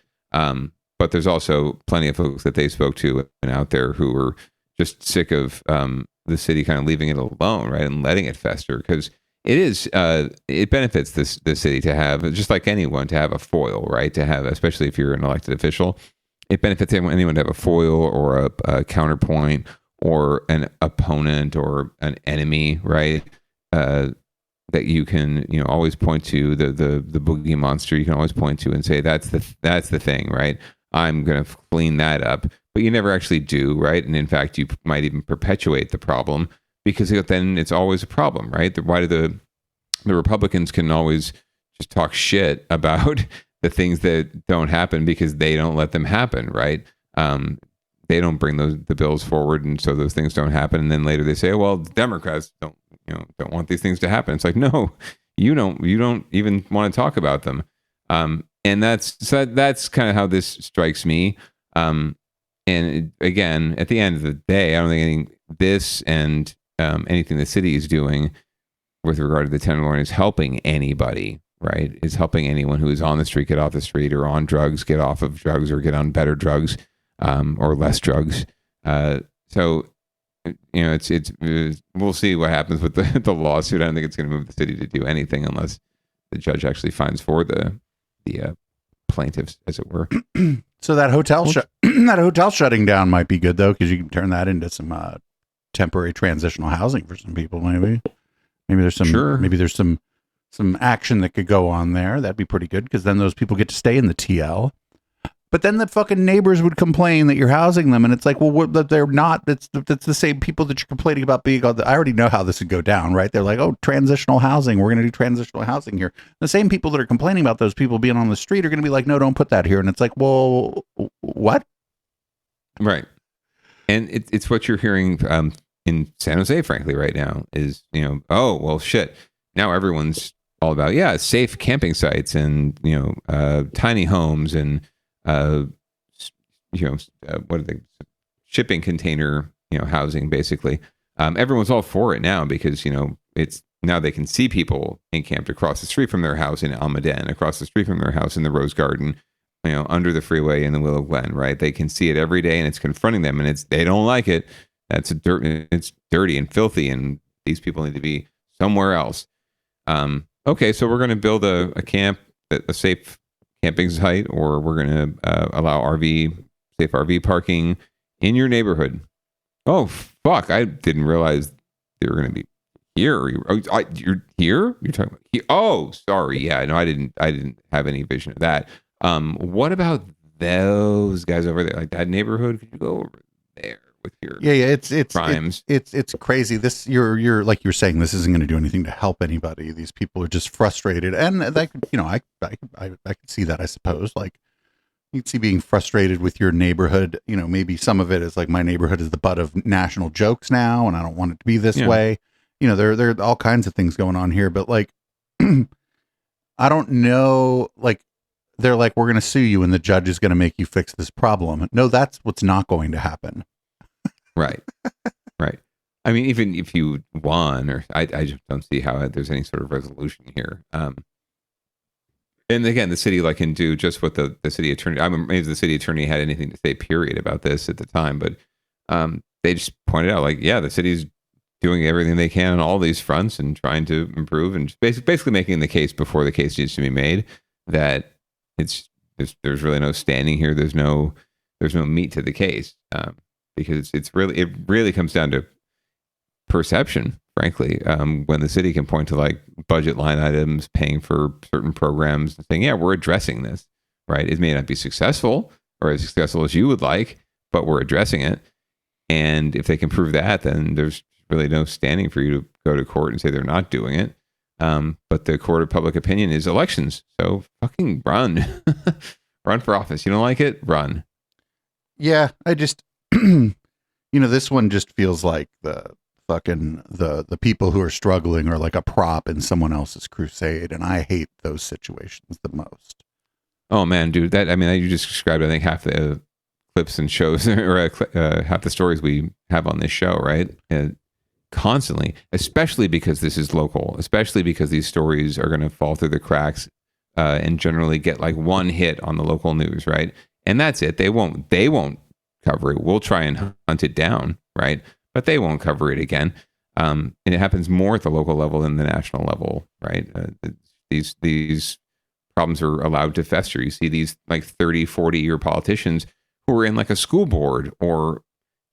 But there's also plenty of folks that they spoke to and out there who were just sick of the city kind of leaving it alone, right, and letting it fester. Because it is it benefits the city to have, just like anyone, to have a foil, right? To have, especially if you're an elected official, it benefits anyone to have a foil or a counterpoint or an opponent or an enemy, right? That you can, always point to, the boogie monster. You can always point to and say that's the thing, right? I'm gonna clean that up, but you never actually do, right? And in fact, you might even perpetuate the problem, because then it's always a problem, right? Why do the Republicans can always just talk shit about the things that don't happen because they don't let them happen, right? They don't bring the bills forward, and so those things don't happen. And then later they say, well, Democrats don't want these things to happen. It's like, no, you don't even want to talk about them. And that's kind of how this strikes me. And again, at the end of the day, I don't think this and anything the city is doing with regard to the Tenderloin is helping anybody, right? Is helping anyone who is on the street get off the street, or on drugs get off of drugs, or get on better drugs, or less drugs. So, it's we'll see what happens with the lawsuit. I don't think it's going to move the city to do anything unless the judge actually finds for the plaintiffs, as it were. So that hotel shutting down might be good, though, because you can turn that into some temporary transitional housing for some people. Maybe there's some action that could go on there. That'd be pretty good, because then those people get to stay in the TL. But then the fucking neighbors would complain that you're housing them, and it's like, well, they're not. That's the same people that you're complaining about being on I already know how this would go down, right? They're like, oh, transitional housing. We're going to do transitional housing here. The same people that are complaining about those people being on the street are going to be like, no, don't put that here. And it's like, well, what? Right. And it's what you're hearing in San Jose, frankly, right now is, oh, well, shit. Now everyone's all about, safe camping sites and, tiny homes and, what are they? Shipping container, housing, basically. Everyone's all for it now because, it's now they can see people encamped across the street from their house in Almaden, across the street from their house in the Rose Garden, under the freeway in the Willow Glen, right? They can see it every day, and it's confronting them, and they don't like it. It's dirty and filthy, and these people need to be somewhere else. Okay, so we're going to build a camp, a safe camping site, or we're going to allow safe RV parking in your neighborhood. Oh, fuck. I didn't realize they were going to be here. You're here? You're talking about here? Oh, sorry. Yeah, no, I didn't have any vision of that. What about those guys over there? Like that neighborhood? Could you go over there with your it's crimes? It's crazy. This you're like you're saying, this isn't going to do anything to help anybody. These people are just frustrated, and that I could see that. I suppose, like, you'd see being frustrated with your neighborhood. Maybe some of it is like, my neighborhood is the butt of national jokes now, and I don't want it to be this way. There are all kinds of things going on here, but like, I don't know, like, they're like, we're going to sue you and the judge is going to make you fix this problem. No, that's what's not going to happen. Right. Right. I mean, even if you won, or I just don't see how there's any sort of resolution here. And again, the city can do just what the city attorney, I mean, maybe the city attorney had anything to say, period, about this at the time, but they just pointed out, like, the city's doing everything they can on all these fronts and trying to improve, and just basically making the case before the case needs to be made that there's really no standing here. There's no meat to the case, because it really comes down to perception, frankly. When the city can point to like budget line items, paying for certain programs, and saying, we're addressing this, right? It may not be successful or as successful as you would like, but we're addressing it. And if they can prove that, then there's really no standing for you to go to court and say they're not doing it. But the court of public opinion is elections. So fucking run. Run for office. You don't like it? Run. Yeah, I just, this one just feels like the people who are struggling are like a prop in someone else's crusade. And I hate those situations the most. Oh man, dude, you just described, I think, half the clips and shows, or half the stories we have on this show, right? Constantly, especially because this is local, especially because these stories are going to fall through the cracks and generally get like one hit on the local news, right? And that's it. They won't cover it. We'll try and hunt it down, right? But they won't cover it again. And it happens more at the local level than the national level, right? These problems are allowed to fester. You see these like 30, 40-year politicians who are in like a school board, or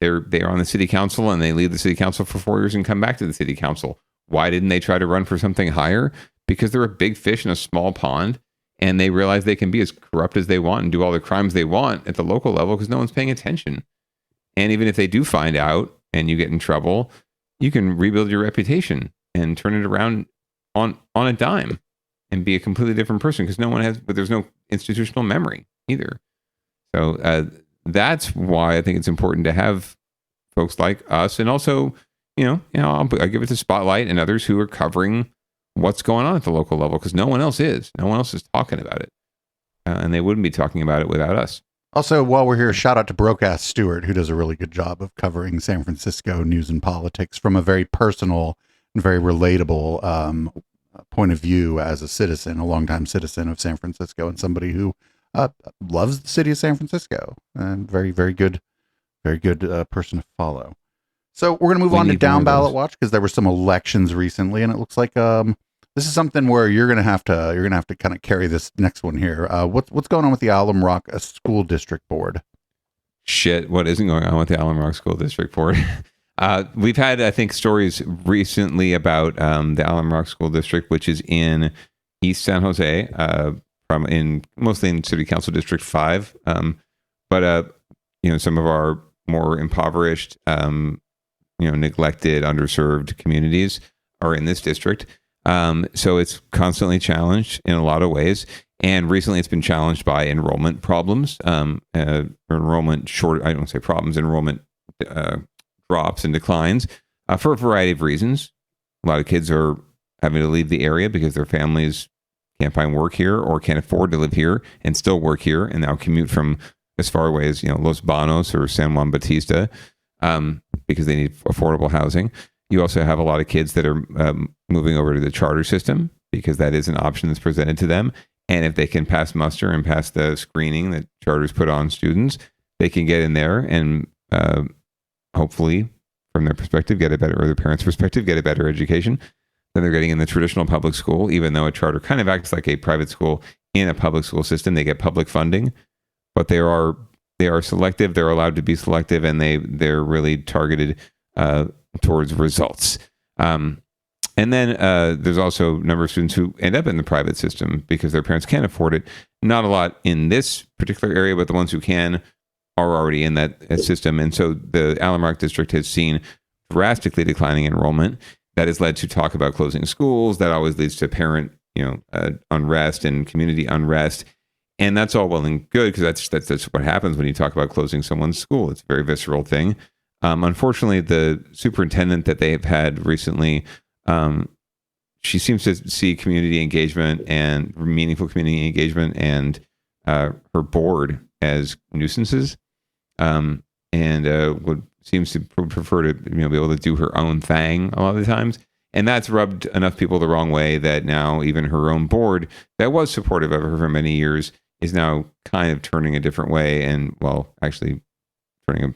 they're on the city council and they leave the city council for 4 years and come back to the city council. Why didn't they try to run for something higher? Because they're a big fish in a small pond, and they realize they can be as corrupt as they want and do all the crimes they want at the local level because no one's paying attention. And even if they do find out and you get in trouble, you can rebuild your reputation and turn it around on a dime and be a completely different person because but there's no institutional memory either. So that's why I think it's important to have folks like us, and also, I give it to Spotlight and others who are covering what's going on at the local level, because no one else is. No one else is talking about it, and they wouldn't be talking about it without us. Also, while we're here, shout out to Broke-Ass Stewart, who does a really good job of covering San Francisco news and politics from a very personal and very relatable point of view as a citizen, a longtime citizen of San Francisco, and somebody who loves the city of San Francisco. And very, very good person to follow. So we're going to move on to Down Ballot Watch, because there were some elections recently, and it looks like this is something where you're going to have to kind of carry this next one here. What's going on with the Alum Rock School District Board? Shit, what isn't going on with the Alum Rock School District Board? We've had, I think, stories recently about the Alum Rock School District, which is in East San Jose, mostly in City Council District 5. But some of our more impoverished, neglected, underserved communities are in this district. So it's constantly challenged in a lot of ways. And recently it's been challenged by enrollment problems, enrollment drops and declines for a variety of reasons. A lot of kids are having to leave the area because their families can't find work here or can't afford to live here and still work here, and now commute from as far away as Los Banos or San Juan Bautista because they need affordable housing. You also have a lot of kids that are moving over to the charter system because that is an option that's presented to them. And if they can pass muster and pass the screening that charters put on students, they can get in there and hopefully, from their perspective, their parents' perspective, get a better education than they're getting in the traditional public school. Even though a charter kind of acts like a private school in a public school system, they get public funding, but they are selective. They're allowed to be selective, and they're really targeted towards results. And then there's also a number of students who end up in the private system because their parents can't afford it. Not a lot in this particular area, but the ones who can are already in that system. And so the Alum Rock District has seen drastically declining enrollment. That has led to talk about closing schools. That always leads to parent, unrest and community unrest. And that's all well and good, because that's what happens when you talk about closing someone's school. It's a very visceral thing. Unfortunately, the superintendent that they have had recently, she seems to see community engagement and meaningful community engagement and her board as nuisances, and seems to prefer to be able to do her own thing a lot of the times. And that's rubbed enough people the wrong way that now even her own board that was supportive of her for many years is now kind of turning a different way, and actually turning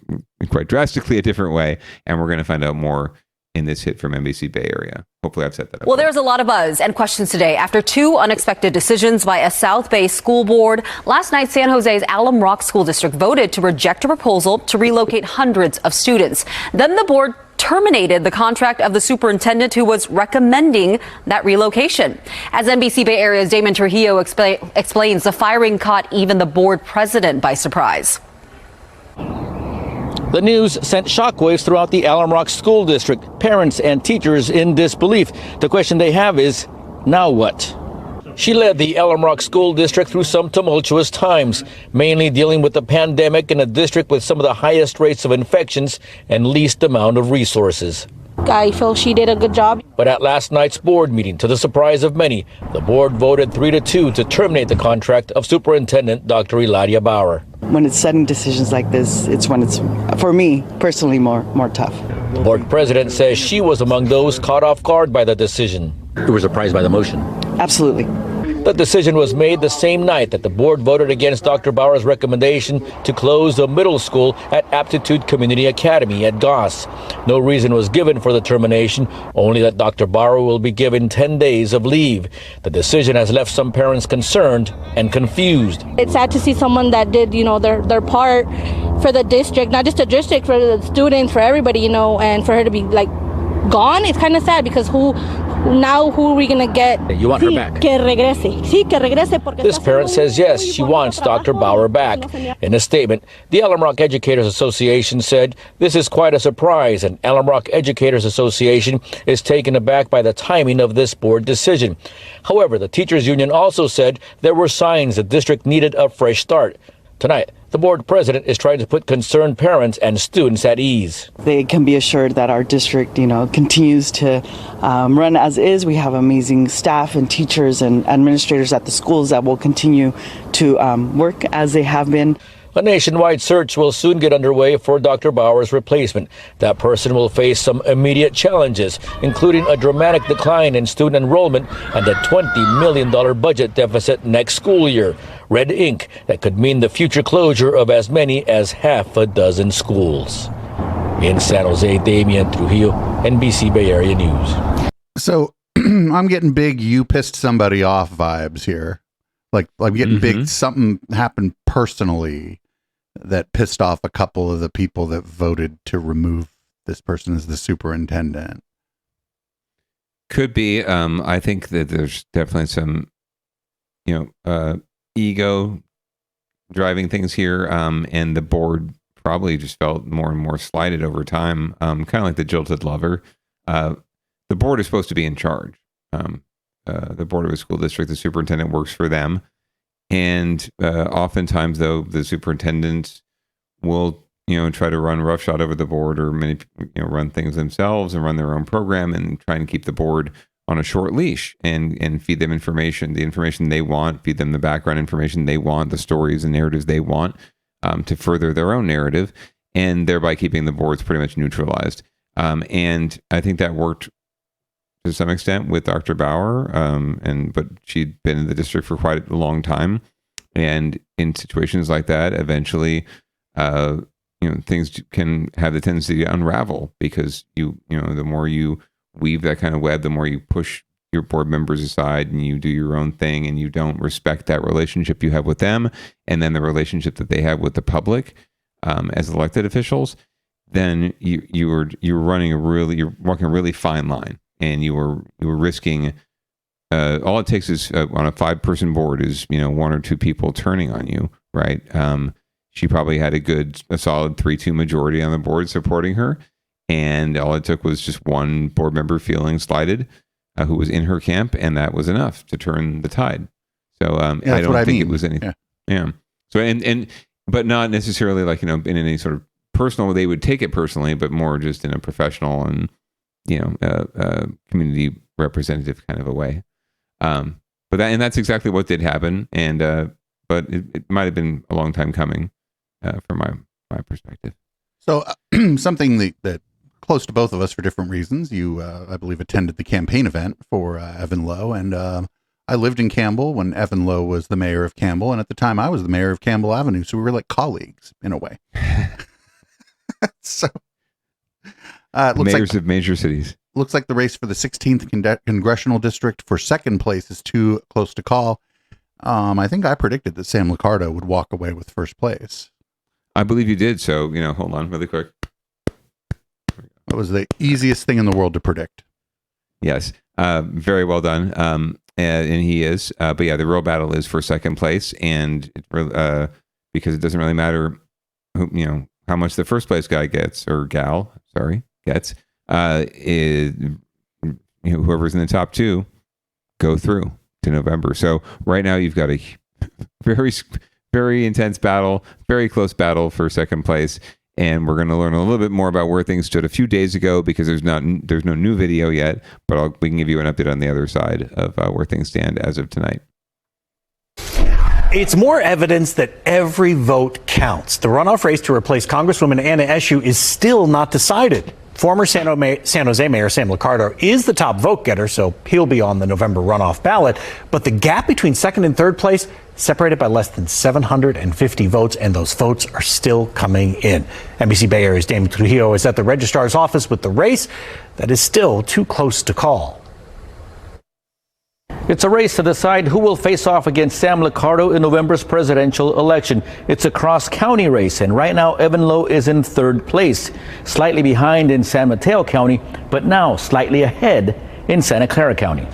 quite drastically a different way. And we're going to find out more in this hit from NBC Bay Area. Hopefully I've set that up. Well, there's a lot of buzz and questions today after two unexpected decisions by a South Bay school board. Last night, San Jose's Alum Rock School District voted to reject a proposal to relocate hundreds of students. Then the board terminated the contract of the superintendent who was recommending that relocation. As NBC Bay Area's Damon Trujillo explains, the firing caught even the board president by surprise. The news sent shockwaves throughout the Alum Rock School District. Parents and teachers in disbelief. The question they have is, now what? She led the Alum Rock School District through some tumultuous times, mainly dealing with the pandemic in a district with some of the highest rates of infections and least amount of resources. I feel she did a good job. But at last night's board meeting, to the surprise of many, the board voted 3-2 to terminate the contract of Superintendent Dr. Ilaria Bauer. When it's sudden decisions like this, it's when it's, for me personally, more tough. The board president says she was among those caught off guard by the decision. You were surprised by the motion? Absolutely. The decision was made the same night that the board voted against Dr. Bauer's recommendation to close the middle school at Aptitude Community Academy at Goss. No reason was given for the termination, only that Dr. Bauer will be given 10 days of leave. The decision has left some parents concerned and confused. It's sad to see someone that did, their part for the district, not just the district, for the students, for everybody, and for her to be gone. It's kind of sad because who are we going to get? You want her back? Que regrese. Sí, que regrese porque this parent says yes, she wants Dr. Bauer back. In a statement, the Alum Rock Educators Association said this is quite a surprise, and Alum Rock Educators Association is taken aback by the timing of this board decision. However, the teachers union also said there were signs the district needed a fresh start. Tonight, the board president is trying to put concerned parents and students at ease. They can be assured that our district, continues to run as is. We have amazing staff and teachers and administrators at the schools that will continue to work as they have been. A nationwide search will soon get underway for Dr. Bauer's replacement. That person will face some immediate challenges, including a dramatic decline in student enrollment and a $20 million budget deficit next school year. Red ink that could mean the future closure of as many as half a dozen schools. In San Jose, Damian Trujillo, NBC Bay Area News. So I'm getting big "you pissed somebody off" vibes here. Like I'm getting big something happened personally that pissed off a couple of the people that voted to remove this person as the superintendent. Could be. I think that there's definitely some, ego driving things here. And the board probably just felt more and more slighted over time. Kind of like the jilted lover. The board is supposed to be in charge. The board of a school district, the superintendent works for them. And oftentimes, though, the superintendent will, try to run roughshod over the board, or run things themselves and run their own program and try and keep the board on a short leash and feed them information, the information they want, feed them the background information they want, the stories and narratives they want to further their own narrative, and thereby keeping the boards pretty much neutralized. And I think that worked to some extent with Dr. Bauer, but she'd been in the district for quite a long time, and in situations like that, eventually, things can have the tendency to unravel because the more you weave that kind of web, the more you push your board members aside and you do your own thing, and you don't respect that relationship you have with them, and then the relationship that they have with the public as elected officials. Then you're walking a really fine line. And you were risking. All it takes is on a 5-person board is 1 or 2 people turning on you, right? She probably had a solid 3-2 majority on the board supporting her, and all it took was just one board member feeling slighted, who was in her camp, and that was enough to turn the tide. So I don't think it was anything. Yeah. So but not necessarily in any sort of personal. They would take it personally, but more just in a professional and community representative kind of a way. But that's exactly what did happen. And, but it might've been a long time coming, from my perspective. So something that close to both of us for different reasons. You, I believe, attended the campaign event for Evan Lowe. And, I lived in Campbell when Evan Lowe was the mayor of Campbell. And at the time I was the mayor of Campbell Avenue. So we were like colleagues in a way. So, mayors of major cities. Looks like the race for the 16th congressional district for second place is too close to call. I think I predicted that Sam Liccardo would walk away with first place. I believe you did. So, hold on really quick. That was the easiest thing in the world to predict. Yes. Very well done. And he is. But yeah, the real battle is for second place. And because it doesn't really matter who, how much the first place guy gets, or gal, gets, whoever's in the top 2 go through to November. So right now you've got a very, very intense battle, very close battle for second place. And we're going to learn a little bit more about where things stood a few days ago, because there's no new video yet, but we can give you an update on the other side of where things stand as of tonight. It's more evidence that every vote counts. The runoff race to replace Congresswoman Anna Eshoo is still not decided. Former San Jose Mayor Sam Liccardo is the top vote getter, so he'll be on the November runoff ballot. But the gap between second and third place separated by less than 750 votes, and those votes are still coming in. NBC Bay Area's Damien Trujillo is at the registrar's office with the race that is still too close to call. It's a race to decide who will face off against Sam Liccardo in November's presidential election. It's a cross-county race, and right now Evan Lowe is in third place, slightly behind in San Mateo County, but now slightly ahead in Santa Clara County.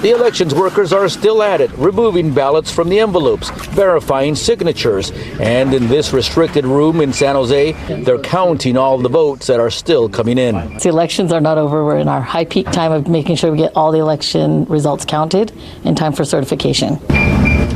The elections workers are still at it, removing ballots from the envelopes, verifying signatures. And in this restricted room in San Jose, they're counting all the votes that are still coming in. The elections are not over. We're in our high peak time of making sure we get all the election results counted in time for certification.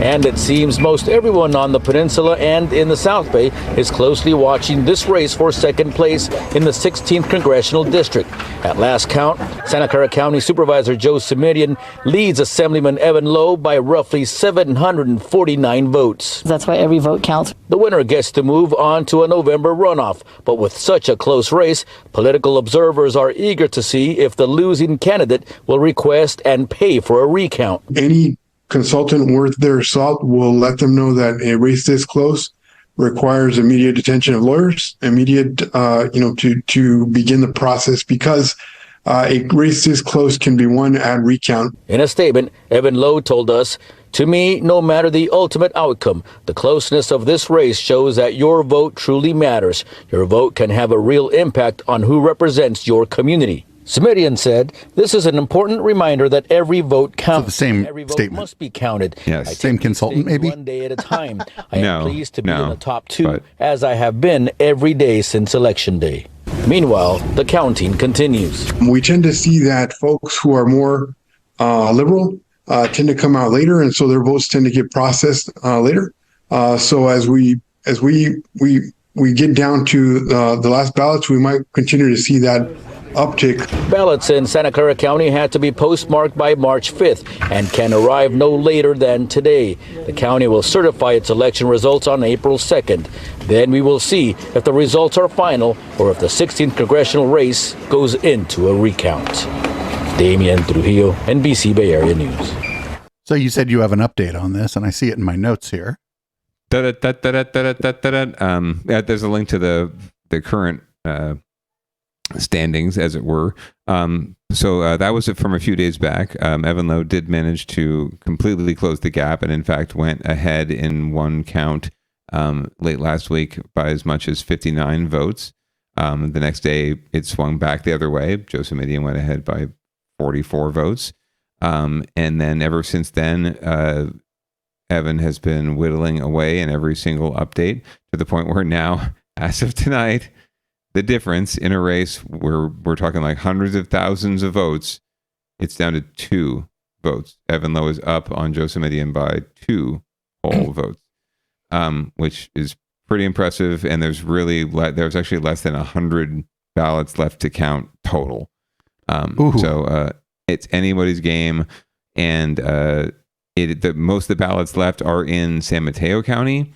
And it seems most everyone on the peninsula and in the South Bay is closely watching this race for second place in the 16th Congressional District. At last count, Santa Clara County Supervisor Joe Simitian leads Assemblyman Evan Lowe by roughly 749 votes. That's why every vote counts. The winner gets to move on to a November runoff. But with such a close race, political observers are eager to see if the losing candidate will request and pay for a recount. Any consultant worth their salt will let them know that a race this close requires immediate attention of lawyers, immediate, to begin the process, because a race this close can be won at recount. In a statement, Evan Lowe told us, "To me, no matter the ultimate outcome, the closeness of this race shows that your vote truly matters. Your vote can have a real impact on who represents your community." Simitian said, "This is an important reminder that every vote counts. So the same every vote statement must be counted. Yes. Same consultant, maybe? One day at a time. I am pleased to be in the top two, as I have been every day since Election Day." Meanwhile, the counting continues. We tend to see that folks who are more liberal tend to come out later, and so their votes tend to get processed later. So as we get down to the last ballots, we might continue to see that uptick. Ballots in Santa Clara County had to be postmarked by March 5th and can arrive no later than today. The county will certify its election results on April 2nd. Then we will see if the results are final or if the 16th congressional race goes into a recount. Damien Trujillo, NBC Bay Area News. So you said you have an update on this, and I see it in my notes here. There's a link to the current standings, as it were. So that was it from a few days back. Evan Lowe did manage to completely close the gap, and in fact went ahead in one count late last week by as much as 59 votes. The next day, it swung back the other way. Joe Simitian went ahead by 44 votes. And then ever since then, Evan has been whittling away in every single update to the point where now, as of tonight, the difference in a race where we're talking like hundreds of thousands of votes, it's down to 2 votes. Evan Lowe is up on Joe Simitian by 2 whole votes, which is pretty impressive. And there's actually less than 100 ballots left to count total. So it's anybody's game. And most of the ballots left are in San Mateo County,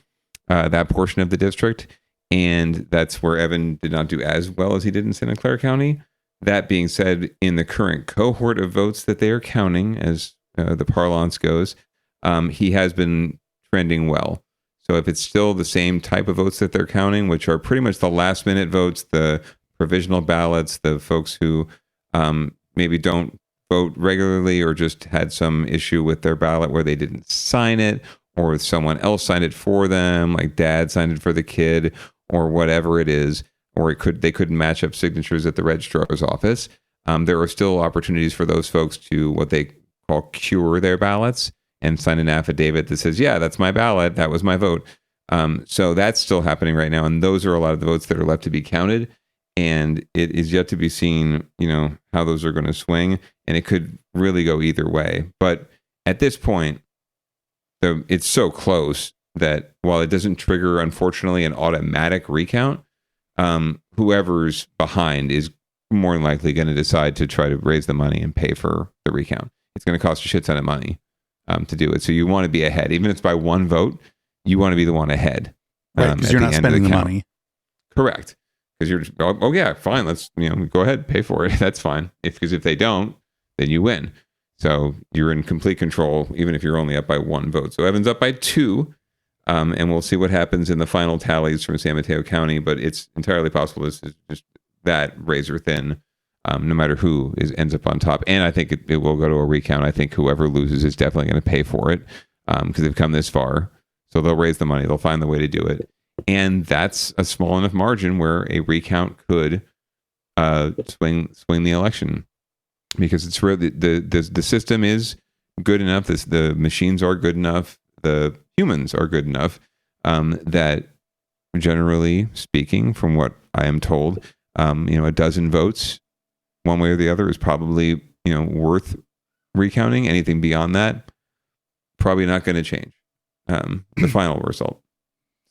that portion of the district. And that's where Evan did not do as well as he did in Santa Clara County. That being said, in the current cohort of votes that they are counting, as the parlance goes, he has been trending well. So if it's still the same type of votes that they're counting, which are pretty much the last minute votes, the provisional ballots, the folks who maybe don't vote regularly or just had some issue with their ballot where they didn't sign it, or someone else signed it for them, like dad signed it for the kid, or whatever it is, or they couldn't match up signatures at the registrar's office. There are still opportunities for those folks to what they call cure their ballots and sign an affidavit that says, yeah, that's my ballot, that was my vote. So that's still happening right now, and those are a lot of the votes that are left to be counted. And it is yet to be seen, how those are going to swing, and it could really go either way. But at this point, it's so close that while it doesn't trigger, unfortunately, an automatic recount, whoever's behind is more than likely going to decide to try to raise the money and pay for the recount. It's going to cost a shit ton of money to do it. So you want to be ahead. Even if it's by 1 vote, you want to be the one ahead. Right, because you're not spending the money. Correct. because you're just, oh yeah, fine, let's go ahead, pay for it. That's fine. Because if they don't, then you win. So you're in complete control, even if you're only up by 1 vote. So Evan's up by 2, and we'll see what happens in the final tallies from San Mateo County. But it's entirely possible this is just that razor thin, no matter who ends up on top. And I think it will go to a recount. I think whoever loses is definitely going to pay for it because they've come this far. So they'll raise the money. They'll find the way to do it. And that's a small enough margin where a recount could swing the election, because it's really the system is good enough. The machines are good enough. The humans are good enough that, generally speaking, from what I am told, a dozen votes one way or the other is probably worth recounting. Anything beyond that, probably not going to change the final result.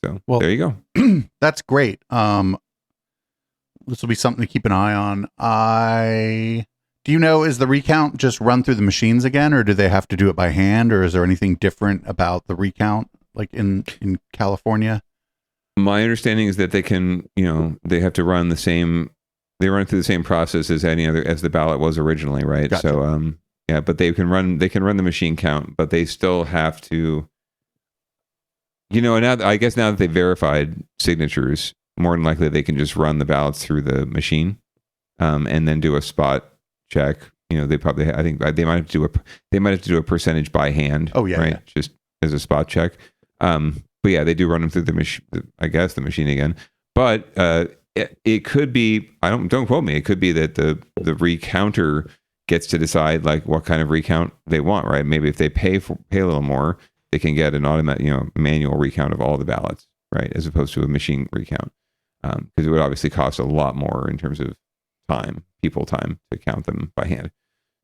So there you go. That's great. This will be something to keep an eye on. Do you know, is the recount just run through the machines again, or do they have to do it by hand, or is there anything different about the recount, like in California? My understanding is that they can, they have to run they run through the same process as as the ballot was originally, right? Gotcha. So, but they can run the machine count, but they still have to, now I guess now that they verified signatures, more than likely they can just run the ballots through the machine, and then do a spot check. They probably, I think they might have to do a percentage by hand. Oh yeah, right, yeah. just as a spot check. But yeah, they do run them through the machine. I guess the machine again. But it could be. Don't quote me. It could be that the recounter gets to decide like what kind of recount they want. Right? Maybe if they pay a little more, they can get an automatic, manual recount of all the ballots. Right, as opposed to a machine recount, because it would obviously cost a lot more in terms of time to count them by hand.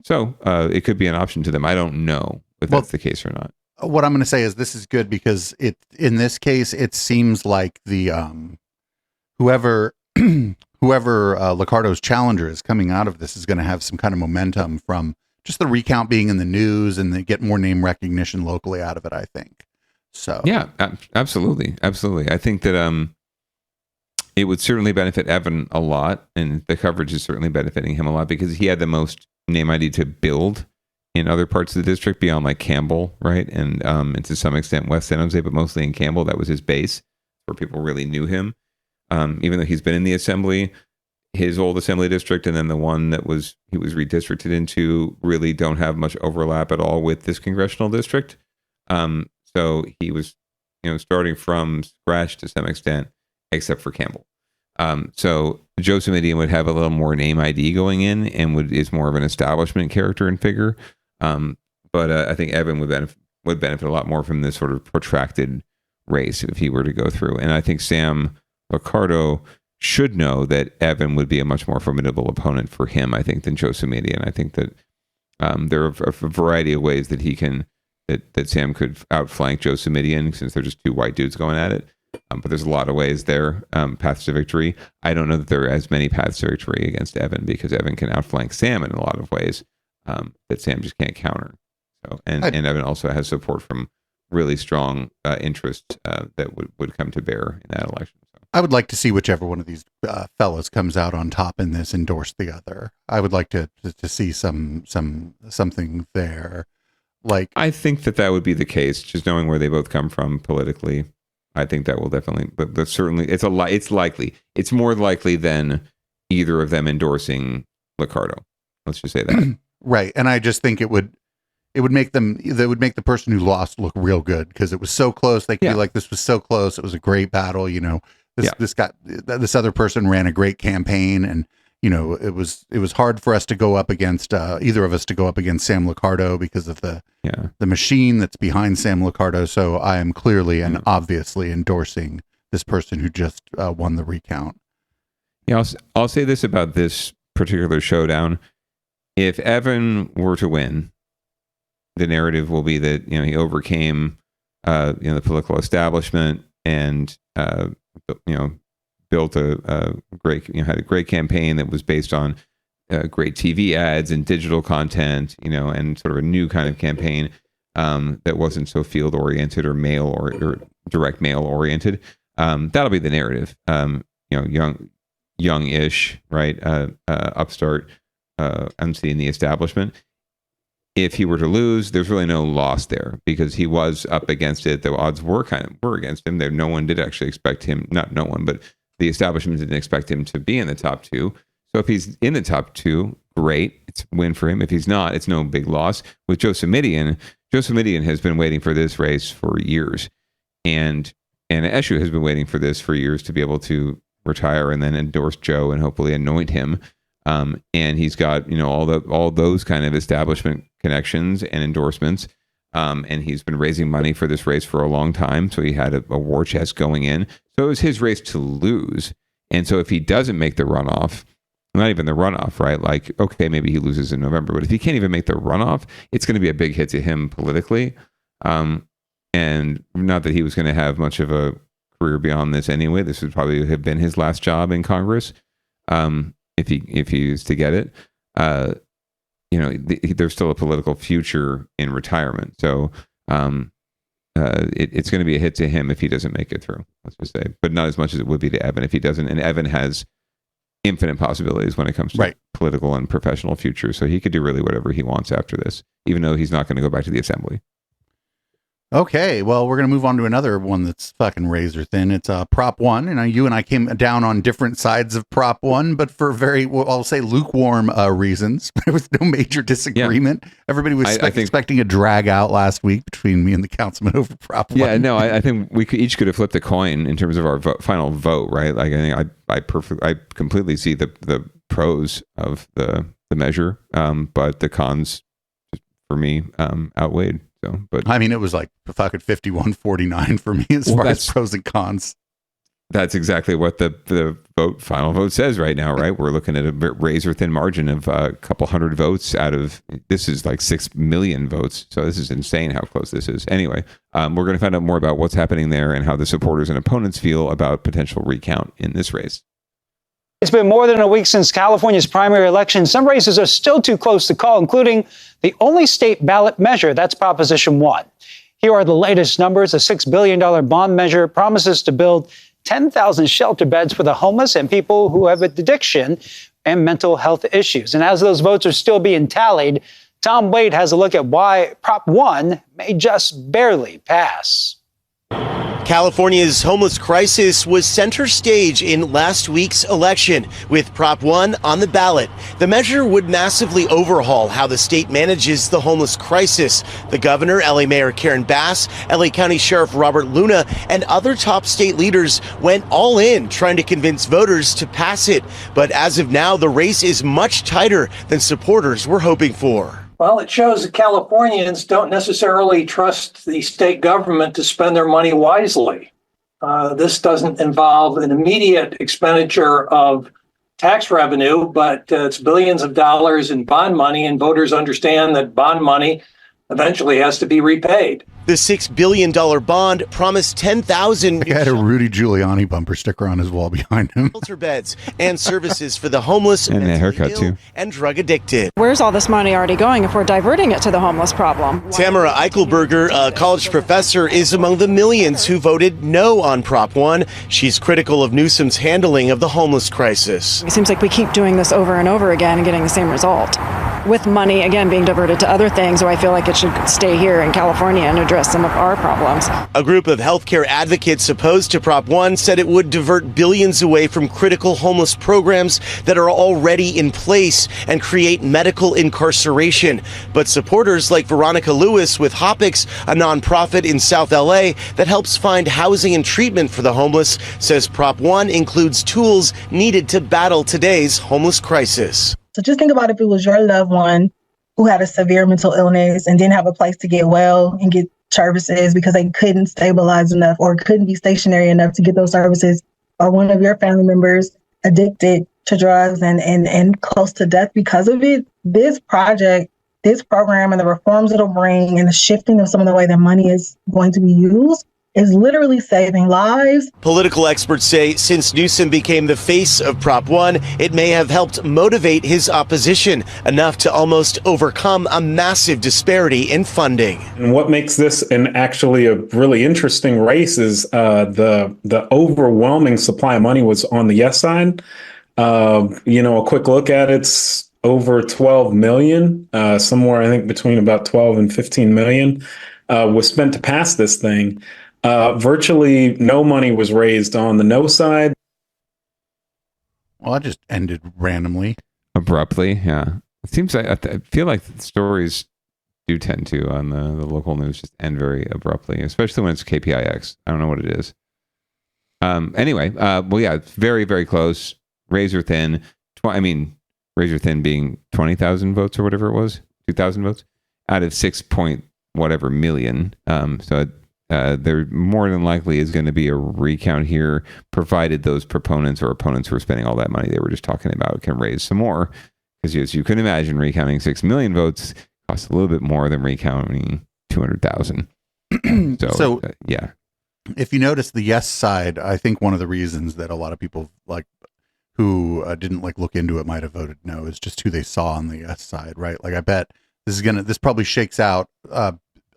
So it could be an option to them. I don't know if that's the case or not. What I'm going to say is this is good because in this case, it seems like the whoever Liccardo's challenger is coming out of this is going to have some kind of momentum from just the recount being in the news, and they get more name recognition locally out of it, I think. So yeah, absolutely. I think that it would certainly benefit Evan a lot, and the coverage is certainly benefiting him a lot because he had the most name ID to build in other parts of the district beyond like Campbell, right? And to some extent West San Jose, but mostly in Campbell. That was his base where people really knew him. Even though he's been in the assembly, his old assembly district and then the one that he was redistricted into really don't have much overlap at all with this congressional district. So he was, starting from scratch to some extent, except for Campbell. So Joe Simidian would have a little more name ID going in and is more of an establishment character and figure. But I think Evan would benefit a lot more from this sort of protracted race if he were to go through. And I think Sam Liccardo should know that Evan would be a much more formidable opponent for him, I think, than Joe Simidian. I think that there are a variety of ways that that Sam could outflank Joe Simidian, since they're just two white dudes going at it. But there's a lot of ways there, paths to victory. I don't know that there are as many paths to victory against Evan, because Evan can outflank Sam in a lot of ways that Sam just can't counter. So, and Evan also has support from really strong interests that would come to bear in that election. So I would like to see whichever one of these fellows comes out on top in this endorse the other. I would like to see something there. Like, I think that would be the case, just knowing where they both come from politically. I think that will definitely, but certainly it's likely. It's more likely than either of them endorsing Liccardo. Let's just say that. Right. And I just think it would make the person who lost look real good, because it was so close. They could be like, this was so close. It was a great battle. This other person ran a great campaign, and it was hard for us to go up against either of us to go up against Sam Liccardo because of the machine that's behind Sam Liccardo. So I am clearly and obviously endorsing this person who just won the recount. Yeah, I'll say this about this particular showdown: if Evan were to win, the narrative will be that he overcame the political establishment and built a great, had a great campaign that was based on great TV ads and digital content, and sort of a new kind of campaign that wasn't so field oriented or mail or direct mail oriented. That'll be the narrative. young-ish, right, upstart MC in the establishment. If he were to lose, there's really no loss there because he was up against it. The odds were against him. No one did actually expect him, not no one, but the establishment didn't expect him to be in the top two. So if he's in the top two, great. It's a win for him. If he's not, it's no big loss. With Joe Simitian has been waiting for this race for years. And Eshu has been waiting for this for years to be able to retire and then endorse Joe and hopefully anoint him. And he's got, all those kind of establishment connections and endorsements. And he's been raising money for this race for a long time. So he had a war chest going in. So it was his race to lose. And so if he doesn't make the runoff, not even the runoff, right? Like, okay, maybe he loses in November, but if he can't even make the runoff, it's going to be a big hit to him politically. And not that he was going to have much of a career beyond this anyway. This would probably have been his last job in Congress. If he was to get it, there's still a political future in retirement. So it's going to be a hit to him if he doesn't make it through, let's just say, but not as much as it would be to Evan if he doesn't. And Evan has infinite possibilities when it comes to political and professional future. So he could do really whatever he wants after this, even though he's not going to go back to the assembly. Okay, well, we're going to move on to another one that's fucking razor thin. It's Prop 1, and you and I came down on different sides of Prop 1, but for I'll say lukewarm reasons. There was no major disagreement. Yeah. Everybody was expecting a drag out last week between me and the councilman over Prop 1. Yeah, no, I think we each could have flipped a coin in terms of our final vote, right? Like, I think I completely see the pros of the measure, but the cons, for me, outweighed. So, but I mean, it was like fucking 51-49 for me as far as pros and cons. That's exactly what the final vote says right now, right? We're looking at a razor thin margin of a couple hundred votes out of, this is like 6 million votes. So this is insane how close this is. Anyway, we're going to find out more about what's happening there and how the supporters and opponents feel about potential recount in this race. It's been more than a week since California's primary election. Some races are still too close to call, including the only state ballot measure, that's Proposition 1. Here are the latest numbers. A $6 billion bond measure promises to build 10,000 shelter beds for the homeless and people who have addiction and mental health issues. And as those votes are still being tallied, Tom Wade has a look at why Prop 1 may just barely pass. California's homeless crisis was center stage in last week's election. With Prop 1 on the ballot, the measure would massively overhaul how the state manages the homeless crisis. The governor, LA Mayor Karen Bass, LA County Sheriff Robert Luna, and other top state leaders went all in trying to convince voters to pass it. But as of now, the race is much tighter than supporters were hoping for. Well, it shows that Californians don't necessarily trust the state government to spend their money wisely. This doesn't involve an immediate expenditure of tax revenue, but it's billions of dollars in bond money, and voters understand that bond money eventually has to be repaid. The $6 billion bond promised 10,000 I had a Rudy Giuliani bumper sticker on his wall behind him. Shelter beds and services for the homeless and a haircut too, and drug addicted. Where's all this money already going if we're diverting it to the homeless problem? Tamara Eichelberger, a college professor, is among the millions who voted no on Prop 1. She's critical of Newsom's handling of the homeless crisis. It seems like we keep doing this over and over again and getting the same result, with money again being diverted to other things, where I feel like it should stay here in California and address some of our problems. A group of healthcare advocates opposed to Prop 1 said it would divert billions away from critical homeless programs that are already in place and create medical incarceration. But supporters like Veronica Lewis with Hopix, a nonprofit in South LA that helps find housing and treatment for the homeless, says Prop 1 includes tools needed to battle today's homeless crisis. So just think about if it was your loved one who had a severe mental illness and didn't have a place to get well and get services because they couldn't stabilize enough or couldn't be stationary enough to get those services, or one of your family members addicted to drugs and close to death because of it. This project, this program, and the reforms it'll bring and the shifting of some of the way that money is going to be used is literally saving lives. Political experts say since Newsom became the face of Prop 1, it may have helped motivate his opposition enough to almost overcome a massive disparity in funding. And what makes this actually a really interesting race is the overwhelming supply of money was on the yes side. A quick look at it's over 12 million, somewhere I think between about 12 and 15 million was spent to pass this thing. Virtually no money was raised on the no side. Well, it just ended randomly. Abruptly, yeah. It seems like I feel like the stories do tend to on the local news just end very abruptly, especially when it's KPIX. I don't know what it is. Anyway, well, yeah, it's very, very close. Razor thin. Razor thin being 20,000 votes or whatever it was, 2,000 votes out of 6 point whatever million. So there more than likely is going to be a recount here, provided those proponents or opponents who are spending all that money they were just talking about can raise some more. Because as you can imagine, recounting 6 million votes costs a little bit more than recounting 200,000. So yeah. If you notice the yes side, I think one of the reasons that a lot of people who didn't look into it might have voted no is just who they saw on the yes side, right? I bet this probably shakes out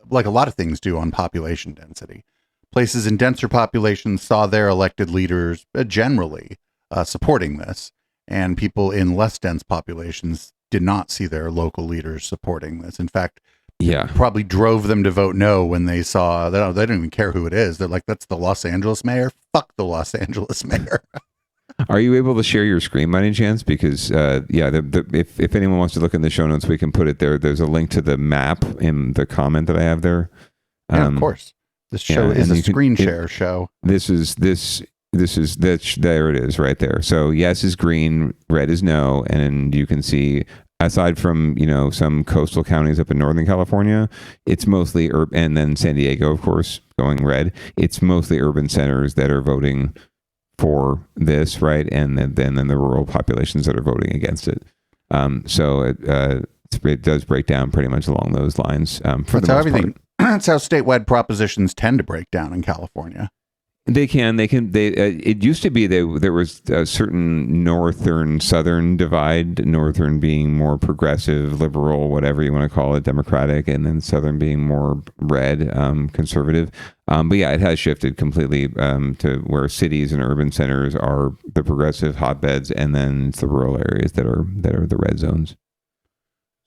like a lot of things do on population density. Places in denser populations saw their elected leaders generally supporting this, and people in less dense populations did not see their local leaders supporting this. In fact, probably drove them to vote no when they saw they don't even care who it is. They're like, that's the Los Angeles mayor. Fuck the Los Angeles mayor. Are you able to share your screen by any chance? Because if anyone wants to look in the show notes, we can put it there. There's a link to the map in the comment that I have there. Yeah, of course. This show is a screen share show. There it is right there. So yes is green, red is no, and you can see, aside from some coastal counties up in Northern California, it's mostly urban, and then San Diego, of course, going red. It's mostly urban centers that are voting for this, right? And then the rural populations that are voting against it. So it does break down pretty much along those lines. That's how everything. That's how statewide propositions tend to break down in California. They can. It used to be there was a certain northern southern divide. Northern being more progressive, liberal, whatever you want to call it, democratic, and then southern being more red, conservative. But yeah, it has shifted completely to where cities and urban centers are the progressive hotbeds, and then it's the rural areas that are the red zones.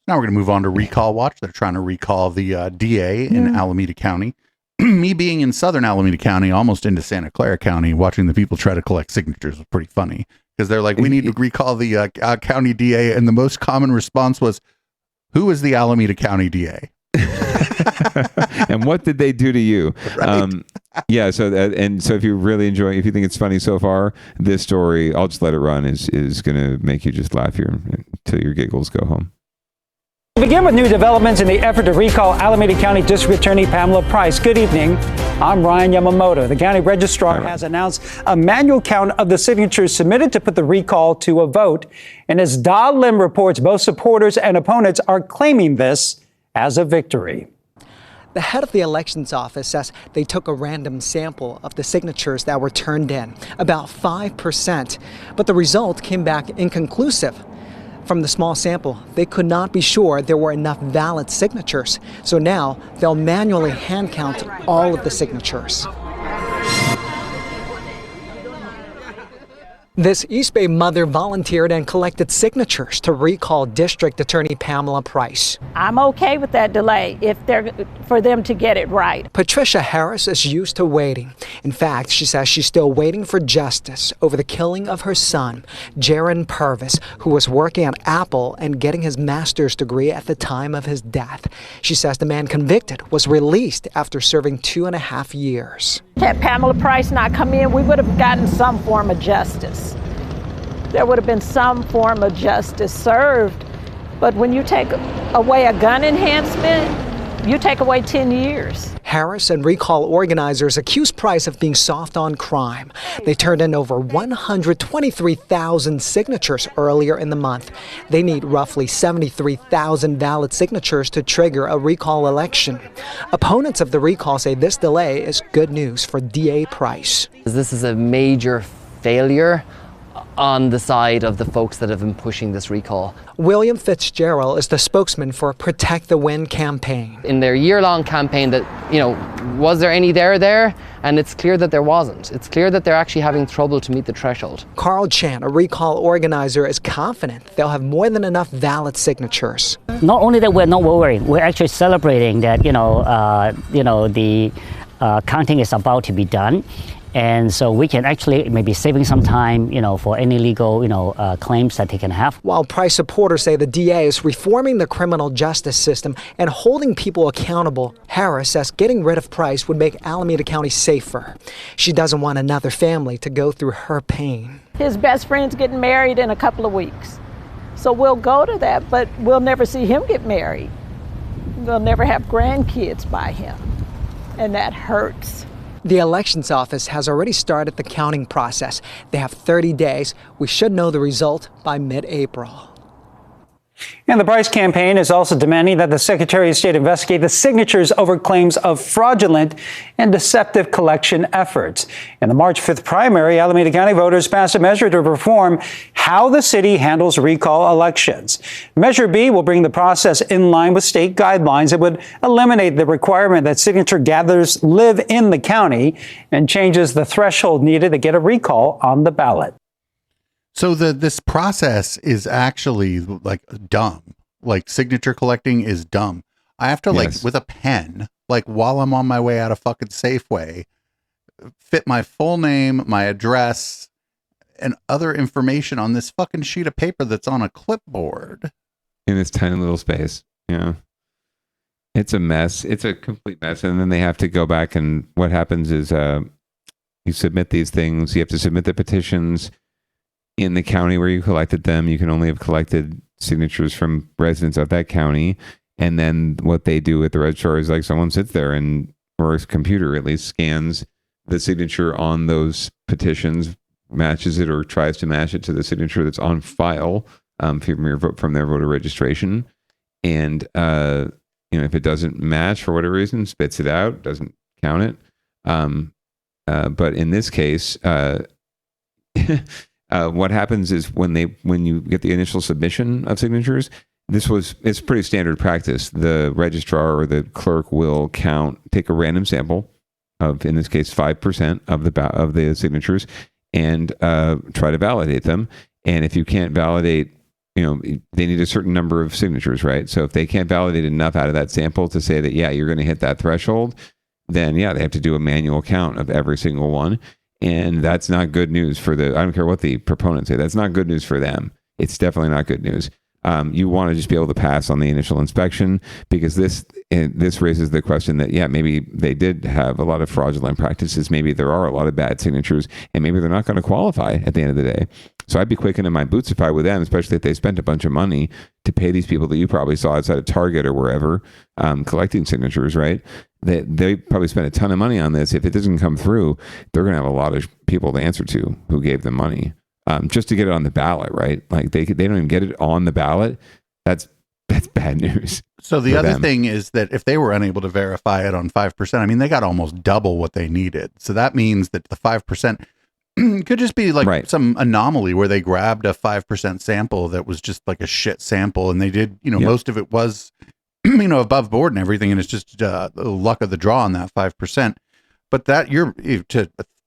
Now we're going to move on to Recall Watch. They're trying to recall the DA in Alameda County. Me being in southern Alameda County, almost into Santa Clara County, watching the people try to collect signatures was pretty funny, because they're like, we need to recall the county DA, and the most common response was, who is the Alameda County DA? And what did they do to you? Right. So if you really enjoy, if you think it's funny so far, this story, I'll just let it run, is going to make you just laugh here until your giggles go home. We begin with new developments in the effort to recall Alameda County District Attorney Pamela Price. Good evening. I'm Ryan Yamamoto. The county registrar has announced a manual count of the signatures submitted to put the recall to a vote. And as Da Lim reports, both supporters and opponents are claiming this as a victory. The head of the elections office says they took a random sample of the signatures that were turned in, about 5%, but the result came back inconclusive. From the small sample, they could not be sure there were enough valid signatures, so now they'll manually hand count all of the signatures. This East Bay mother volunteered and collected signatures to recall District Attorney Pamela Price. I'm okay with that delay for them to get it right. Patricia Harris is used to waiting. In fact, she says she's still waiting for justice over the killing of her son, Jaron Purvis, who was working at Apple and getting his master's degree at the time of his death. She says the man convicted was released after serving 2.5 years. Had Pamela Price not come in, we would have gotten some form of justice. There would have been some form of justice served. But when you take away a gun enhancement, you take away 10 years. Harris and recall organizers accuse Price of being soft on crime. They turned in over 123,000 signatures earlier in the month. They need roughly 73,000 valid signatures to trigger a recall election. Opponents of the recall say this delay is good news for DA Price. This is a major failure on the side of the folks that have been pushing this recall. William Fitzgerald is the spokesman for Protect the Win campaign. In their year-long campaign that, was there any there? And it's clear that there wasn't. It's clear that they're actually having trouble to meet the threshold. Carl Chan, a recall organizer, is confident they'll have more than enough valid signatures. Not only that we're not worrying, we're actually celebrating that, the counting is about to be done. And so we can actually maybe saving some time, for any legal, claims that they can have. While Price supporters say the DA is reforming the criminal justice system and holding people accountable, Harris says getting rid of Price would make Alameda County safer. She doesn't want another family to go through her pain. His best friend's getting married in a couple of weeks. So we'll go to that, but we'll never see him get married. We'll never have grandkids by him. And that hurts. The elections office has already started the counting process. They have 30 days. We should know the result by mid-April. And the Price campaign is also demanding that the Secretary of State investigate the signatures over claims of fraudulent and deceptive collection efforts. In the March 5th primary, Alameda County voters passed a measure to reform how the city handles recall elections. Measure B will bring the process in line with state guidelines. It would eliminate the requirement that signature gatherers live in the county and changes the threshold needed to get a recall on the ballot. So this process is actually like dumb. Like signature collecting is dumb. I have to with a pen, while I'm on my way out of fucking Safeway, fit my full name, my address, and other information on this fucking sheet of paper that's on a clipboard. In this tiny little space. Yeah. It's a mess. It's a complete mess. And then they have to go back, and what happens is you submit these things. You have to submit the petitions in the county where you collected them. You can only have collected signatures from residents of that county. And then what they do at the registrar is someone sits there or a computer at least scans the signature on those petitions, matches it or tries to match it to the signature that's on file from their voter registration. And, if it doesn't match for whatever reason, spits it out, doesn't count it. But in this case, what happens is when you get the initial submission of signatures, it's pretty standard practice. The registrar or the clerk will take a random sample of, in this case, 5% of the signatures and try to validate them. And if you can't validate, they need a certain number of signatures, right? So if they can't validate enough out of that sample to say that, you're going to hit that threshold, then they have to do a manual count of every single one. And that's not good news for I don't care what the proponents say, that's not good news for them. It's definitely not good news. You want to just be able to pass on the initial inspection, because this raises the question that, maybe they did have a lot of fraudulent practices. Maybe there are a lot of bad signatures, and maybe they're not going to qualify at the end of the day. So I'd be quaking in my boots if I were them, especially if they spent a bunch of money to pay these people that you probably saw outside of Target or wherever, collecting signatures, right? They probably spent a ton of money on this. If it doesn't come through, they're going to have a lot of people to answer to who gave them money. Just to get it on the ballot, right? They don't even get it on the ballot. That's bad news. So the other thing is that if they were unable to verify it on 5%, they got almost double what they needed. So that means that the 5% could just be some anomaly where they grabbed a 5% sample that was just like a shit sample, and they did, most of it was, above board and everything, and it's just the luck of the draw on that 5%. But that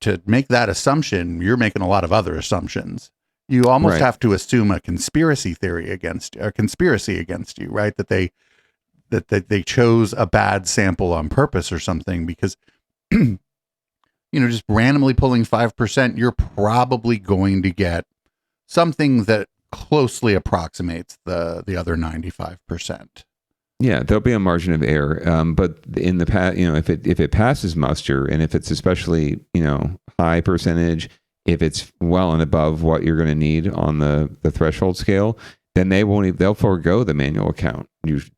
to make that assumption, you're making a lot of other assumptions. You almost have to assume a conspiracy against you, right? That they chose a bad sample on purpose or something, because just randomly pulling 5%, you're probably going to get something that closely approximates the other 95%. Yeah, there'll be a margin of error. But in the past, if it passes muster, and if it's especially, high percentage, if it's well and above what you're going to need on the threshold scale, then they'll forego the manual count.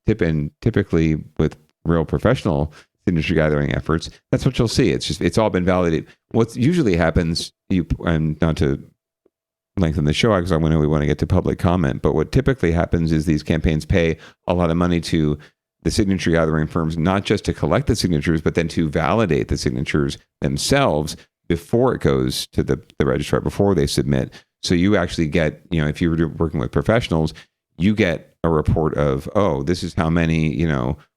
Typically with real professional signature gathering efforts, that's what you'll see. It's all been validated. What usually happens, and not to lengthen the show because I know we want to get to public comment, but what typically happens is these campaigns pay a lot of money to the signature gathering firms, not just to collect the signatures, but then to validate the signatures themselves before it goes to the registrar, before they submit. So you actually get, if you were working with professionals, you get a report of, this is how many,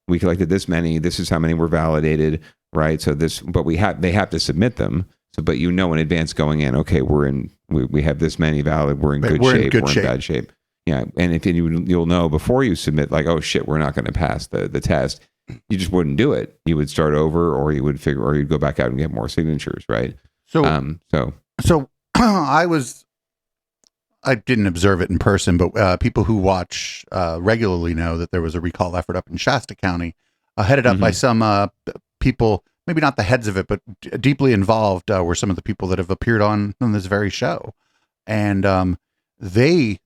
we collected this many, this is how many were validated, right? So they have to submit them. So, but in advance going in, okay, we have this many valid, we're in good shape, we're in bad shape. Yeah, and if you'll know before you submit, like, oh shit, we're not going to pass the test. You just wouldn't do it. You would start over, or you'd go back out and get more signatures, right? So I didn't observe it in person, but people who watch regularly know that there was a recall effort up in Shasta County, headed up by some people, maybe not the heads of it, but deeply involved were some of the people that have appeared on this very show. And they,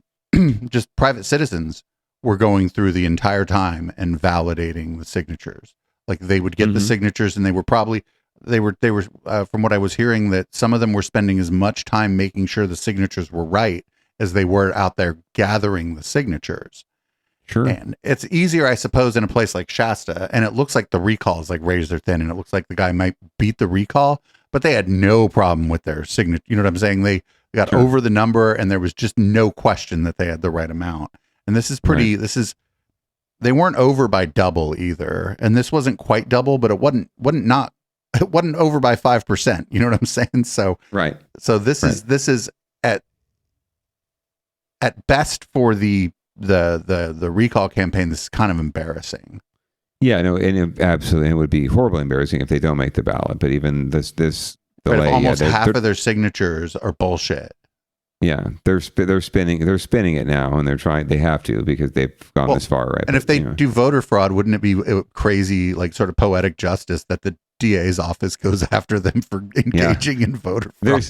just private citizens, were going through the entire time and validating the signatures. Like they would get the signatures, and they were from what I was hearing, that some of them were spending as much time making sure the signatures were right as they were out there gathering the signatures. Sure. And it's easier, I suppose, in a place like Shasta, and it looks like the recall is like razor thin, and it looks like the guy might beat the recall, but they had no problem with their signature. You know what I'm saying? They got over the number, and there was just no question that they had the right amount. And this is pretty, they weren't over by double either. And this wasn't quite double, but it wasn't over by 5%. You know what I'm saying? So, So this is at best for the recall campaign, this is kind of embarrassing. Yeah, no, and it would be horribly embarrassing if they don't make the ballot. But even this delay, almost half of their signatures are bullshit. Yeah, they're spinning it now, and they have to, because they've gone this far, right? And if they do voter fraud, wouldn't it be crazy, like sort of poetic justice, that the DA's office goes after them for engaging in voter fraud?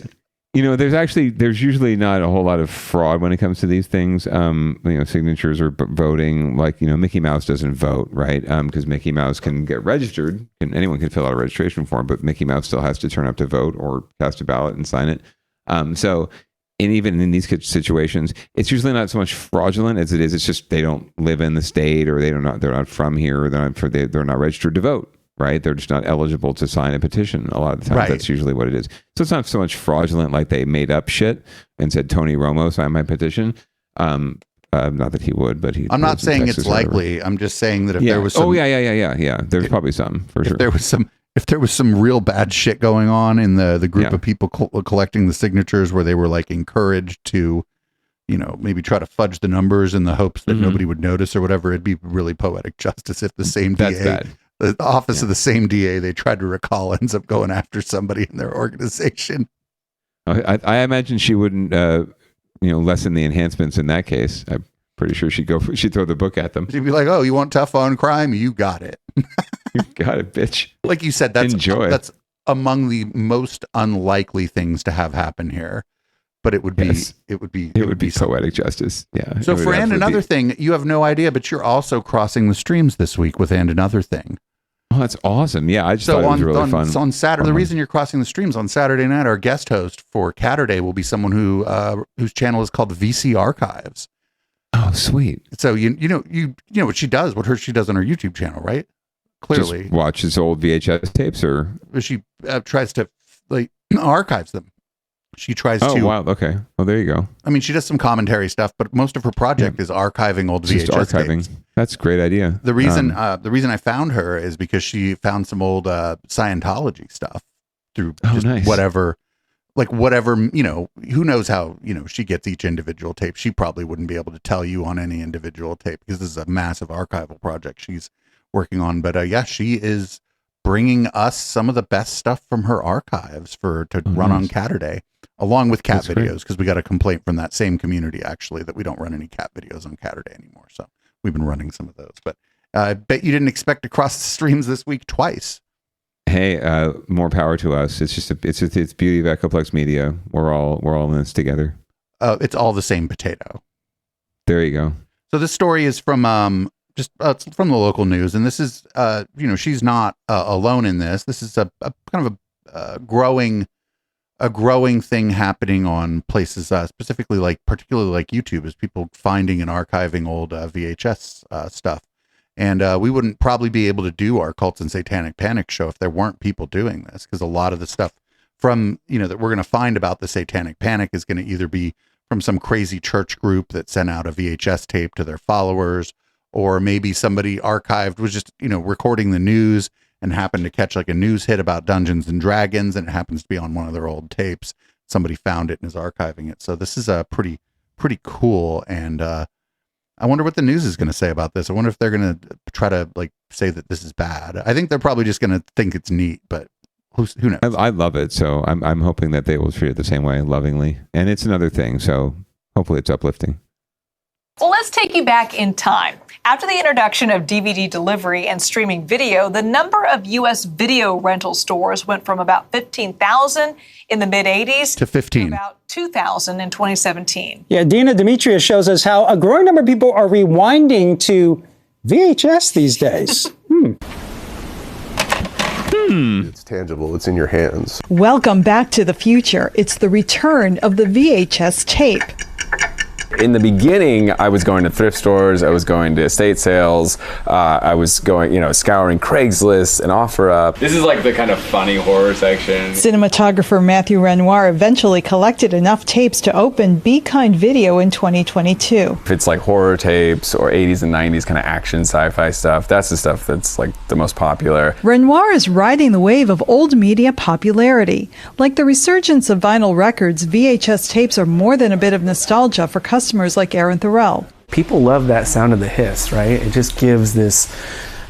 There's usually not a whole lot of fraud when it comes to these things. Signatures or voting, like, Mickey Mouse doesn't vote, right? Because Mickey Mouse can get registered, and anyone can fill out a registration form, but Mickey Mouse still has to turn up to vote or cast a ballot and sign it. And even in these situations, it's usually not so much fraudulent as it is. It's just they don't live in the state, or they're not from here, or they're not registered to vote. Right? They're just not eligible to sign a petition. A lot of the times, that's usually what it is. So it's not so much fraudulent, like they made up shit and said Tony Romo signed my petition. Not that he would, but I'm not saying it's likely. I'm just saying that if there was some, there's probably some for sure. If there was some real bad shit going on in the group of people collecting the signatures, where they were like encouraged to, maybe try to fudge the numbers in the hopes that nobody would notice or whatever, it'd be really poetic justice if the same DA, the office of the same DA they tried to recall, ends up going after somebody in their organization. I imagine she wouldn't, lessen the enhancements in that case. I'm pretty sure she'd throw the book at them. She'd be like, "Oh, you want tough on crime? You got it." You got it, bitch. Like you said, that's among the most unlikely things to have happen here. But it would be poetic justice. Yeah. So for And Another Thing, you have no idea, but you're also crossing the streams this week with And Another Thing. Oh, that's awesome. Yeah, I just thought it was really fun. So on Saturday, the reason you're crossing the streams, on Saturday night, our guest host for Catterday will be someone whose channel is called VC Archives. Oh, sweet. So you know what she does, she does on her YouTube channel, right? Clearly, just watches old VHS tapes, or she tries to archives them. She tries to. Oh, wow. Okay. Well, there you go. I mean, she does some commentary stuff, but most of her project is archiving old VHS tapes. That's a great idea. The reason I found her is because she found some old Scientology stuff through whatever, who knows how, she gets each individual tape. She probably wouldn't be able to tell you on any individual tape, because this is a massive archival project she's working on. But she is bringing us some of the best stuff from her archives to run on Catterday, along with cat videos, because we got a complaint from that same community, actually, that we don't run any cat videos on Catterday anymore. So we've been running some of those. But I bet you didn't expect to cross the streams this week twice. Hey, more power to us. It's just it's beauty of Echoplex Media. We're all in this together. It's all the same potato. There you go. So this story is from it's from the local news, and this is she's not alone in this. This is a kind of a growing thing happening on places, specifically particularly like YouTube, is people finding and archiving old VHS stuff. And we wouldn't probably be able to do our Cults and Satanic Panic show if there weren't people doing this, because a lot of the stuff from that we're going to find about the Satanic Panic is going to either be from some crazy church group that sent out a VHS tape to their followers, or maybe somebody archived was just recording the news and happened to catch like a news hit about Dungeons and Dragons, and it happens to be on one of their old tapes. Somebody found it and is archiving it. So this is a pretty cool. And I wonder what the news is going to say about this. I wonder if they're going to try to like say that this is bad. I think they're probably just going to think it's neat, but who knows? I love it. So I'm hoping that they will treat it the same way, lovingly. And it's another thing. So hopefully it's uplifting. Well, let's take you back in time. After the introduction of DVD delivery and streaming video, the number of U.S. video rental stores went from about 15,000 in the mid-'80s to 15. To about 2,000 in 2017. Yeah, Dina Demetrius shows us how a growing number of people are rewinding to VHS these days. It's tangible. It's in your hands. Welcome back to the future. It's the return of the VHS tape. In the beginning, I was going to thrift stores, I was going to estate sales, I was going, scouring Craigslist and OfferUp. This is like the kind of funny horror section. Cinematographer Matthew Renoir eventually collected enough tapes to open Be Kind Video in 2022. If it's like horror tapes or 80s and 90s kind of action sci-fi stuff, that's the stuff that's like the most popular. Renoir is riding the wave of old media popularity. Like the resurgence of vinyl records, VHS tapes are more than a bit of nostalgia for customers like Aaron Thorell. People love that sound of the hiss, right? It just gives this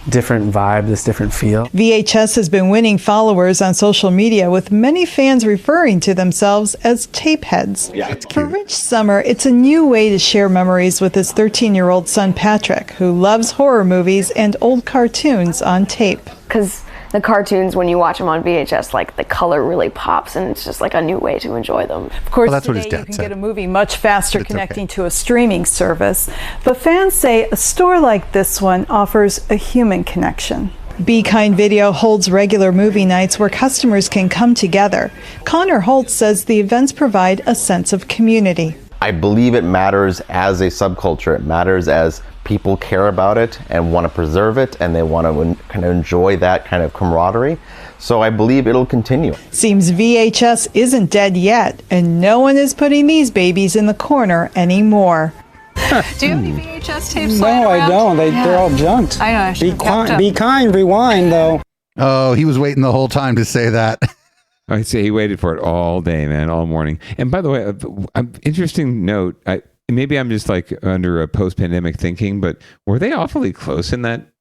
different vibe, this different feel. VHS has been winning followers on social media, with many fans referring to themselves as tape heads. Yeah, for Rich Summer, it's a new way to share memories with his 13-year-old son Patrick, who loves horror movies and old cartoons on tape. Because the cartoons, when you watch them on VHS, like the color really pops, and it's just like a new way to enjoy them. Of course, today you can get a movie much faster connecting to a streaming service, but fans say a store like this one offers a human connection. Be Kind Video holds regular movie nights where customers can come together. Connor Holt says the events provide a sense of community. I believe it matters as a subculture. It matters as people care about it and want to preserve it, and they want to kind of enjoy that kind of camaraderie. So I believe it'll continue. Seems VHS isn't dead yet, and no one is putting these babies in the corner anymore. Do you have any VHS tapes? No, I don't. They're all junked. I know. I should Be kind, rewind, though. Oh, he was waiting the whole time to say that. I say he waited for it all day, man, all morning. And by the way, interesting note. Maybe I'm just like under a post-pandemic thinking, but were they awfully close in that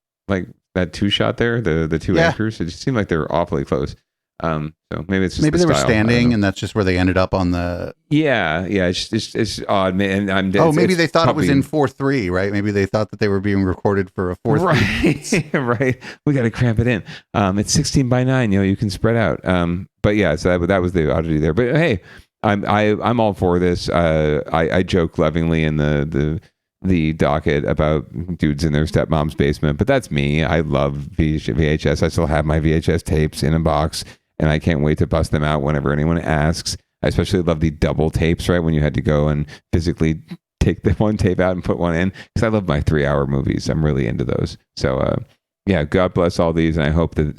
two shot there? The two anchors. It just seemed like they were awfully close. So maybe it's just they were standing, and that's just where they ended up on the. Yeah. It's odd, man. Maybe they thought it was in 4:3, right? Maybe they thought that they were being recorded for a 4:3. Right, right. We got to cramp it in. It's 16:9. You can spread out. But yeah, so that was the oddity there. But hey, I'm all for this. I joke lovingly in the docket about dudes in their stepmom's basement, but that's me. I love VHS. I still have my VHS tapes in a box, and I can't wait to bust them out whenever anyone asks. I especially love the double tapes, right? When you had to go and physically take the one tape out and put one in, because I love my 3-hour movies. I'm really into those. So yeah, God bless all these, and I hope that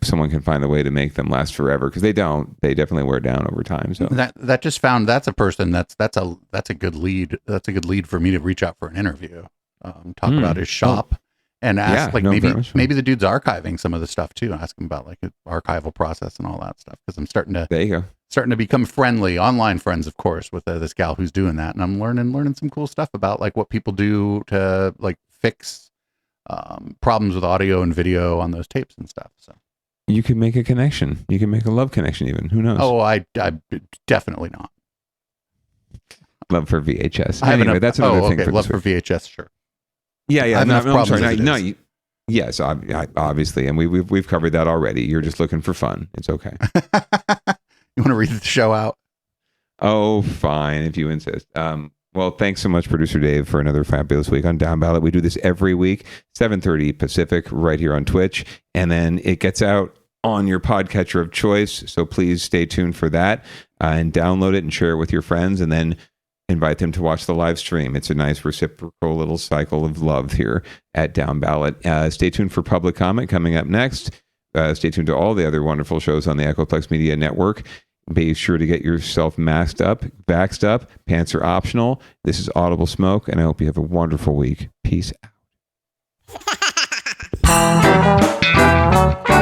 someone can find a way to make them last forever, because they don't. They definitely wear down over time. So that just found that's a person that's a good lead. That's a good lead for me to reach out for an interview. Talk about his shop and ask maybe the dude's archiving some of the stuff too. Ask him about like an archival process and all that stuff, because I'm starting to become friendly, online friends, of course, with this gal who's doing that, and I'm learning some cool stuff about like what people do to like fix problems with audio and video on those tapes and stuff. So you can make a connection. You can make a love connection even. Who knows? Oh, I definitely not. Love for VHS. Anyway, that's another thing. Okay. Love for VHS, sure. Yeah. I'm sorry. Yes, obviously, and we've covered that already. You're just looking for fun. It's okay. You want to read the show out? Oh, fine, if you insist. Well, thanks so much, Producer Dave, for another fabulous week on Down Ballot. We do this every week, 7:30 Pacific, right here on Twitch. And then it gets out on your podcatcher of choice. So please stay tuned for that and download it and share it with your friends, and then invite them to watch the live stream. It's a nice reciprocal little cycle of love here at Down Ballot. Stay tuned for Public Comment coming up next. Stay tuned to all the other wonderful shows on the Echoplex Media Network. Be sure to get yourself masked up, vaxxed up. Pants are optional. This is Audible Smoke, and I hope you have a wonderful week. Peace out.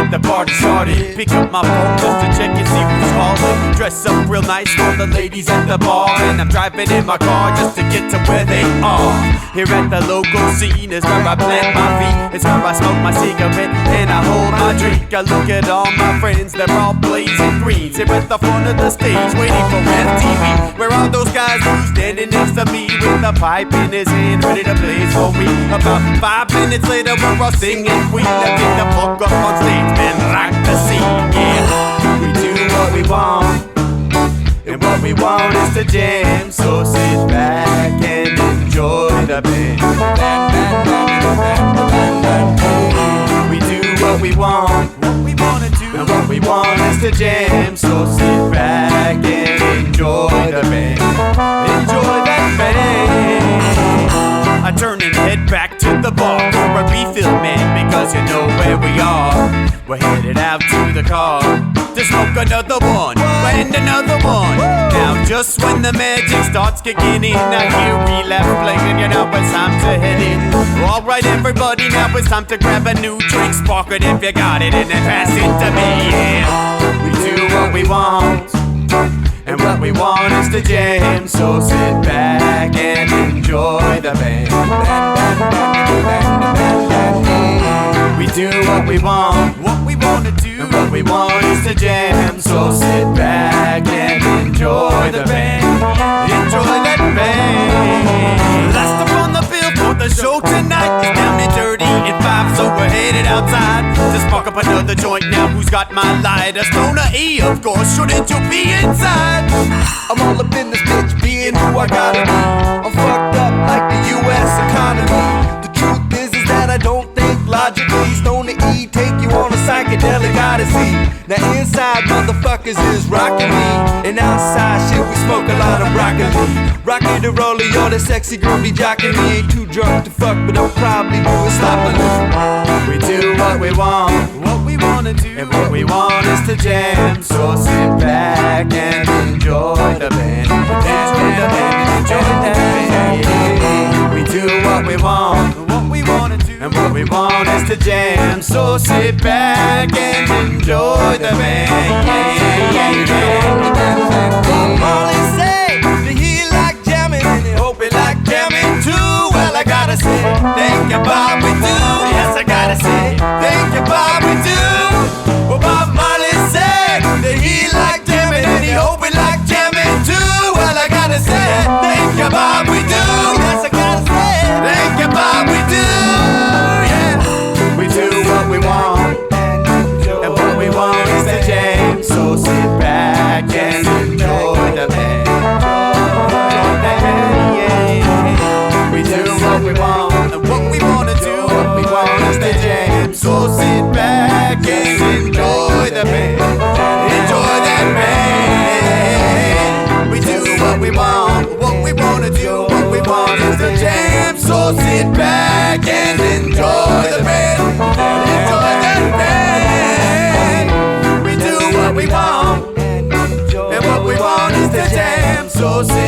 get the party started. Pick up my phone just to check and see who's calling. Dress up real nice for the ladies at the bar, and I'm driving in my car just to get to where they are. Here at the local scene is where I plant my feet. It's where I smoke my cigarette and I hold my drink. I look at all my friends, they're all blazing greens. Here at the front of the stage, waiting for MTV. Where are those guys who's standing next to me with a pipe in his hand, ready to blaze for me? About 5 minutes later, we're all singing Queen. I get the fuck up on stage, man, rock the scene. Yeah, we do what we want, and what we want is to jam. So sit back and enjoy the band. We do what we want, and what we want is to jam. So sit back and enjoy the band. Enjoy that band. I turn and head back to the bar for a refill, man, because you know where we are. We're headed out to the car to smoke another one and another one. Now just when the magic starts kicking in, I hear relapse playing, you know it's time to head in. Alright everybody, now it's time to grab a new drink. Spark it if you got it and then pass it to me. Yeah, we do what we want, and what we want is to jam. So sit back and enjoy the band. We do what we want to do, and what we want is to jam. So sit back and enjoy the band. Enjoy that band. Last up on the bill for the show tonight is Down and Dirty at 5, so we're headed outside to spark up another joint. Now who's got my lighter? Stoner E, of course, shouldn't you be inside? I'm all up in this bitch, being who I gotta be. I'm fucked up like the U.S. economy. The truth is that I don't think logically. Stoner E take you on a psychedelic odyssey. Now inside motherfuckers is rockin' me, and outside shit we smoke a lot of broccoli. Rocky the roller, yo, that sexy girl be jockin' me. Ain't too drunk to fuck, but I'll probably do it sloppily. We do what we want to do, and what we want is to jam. So sit back and enjoy the band. Enjoy the band, enjoy the band. We do what we want to do, and what we want is to jam. So sit back and enjoy the band. Molly say that he like jamming, and he hope he like jamming too. Well, I gotta say, thank you, Bob, we do. Yes, I gotta say, thank you, Bob, we do. Well, Bob Marley said that he like jamming, and he hope he like jamming too. Well, I gotta say, thank you, Bob, we do. Yes, I gotta say, thank you, Bob, we do. Yeah, we do what we want, and what we want is to jam. So sit back and enjoy the band. We do what we want, and what we want to do, what we want is to jam. So sit back and enjoy the band. Enjoy that band. We do what we want to do, what we want is to jam. So sit back and enjoy the band. Enjoy that band. We do what we want, and what we want is to jam. So sit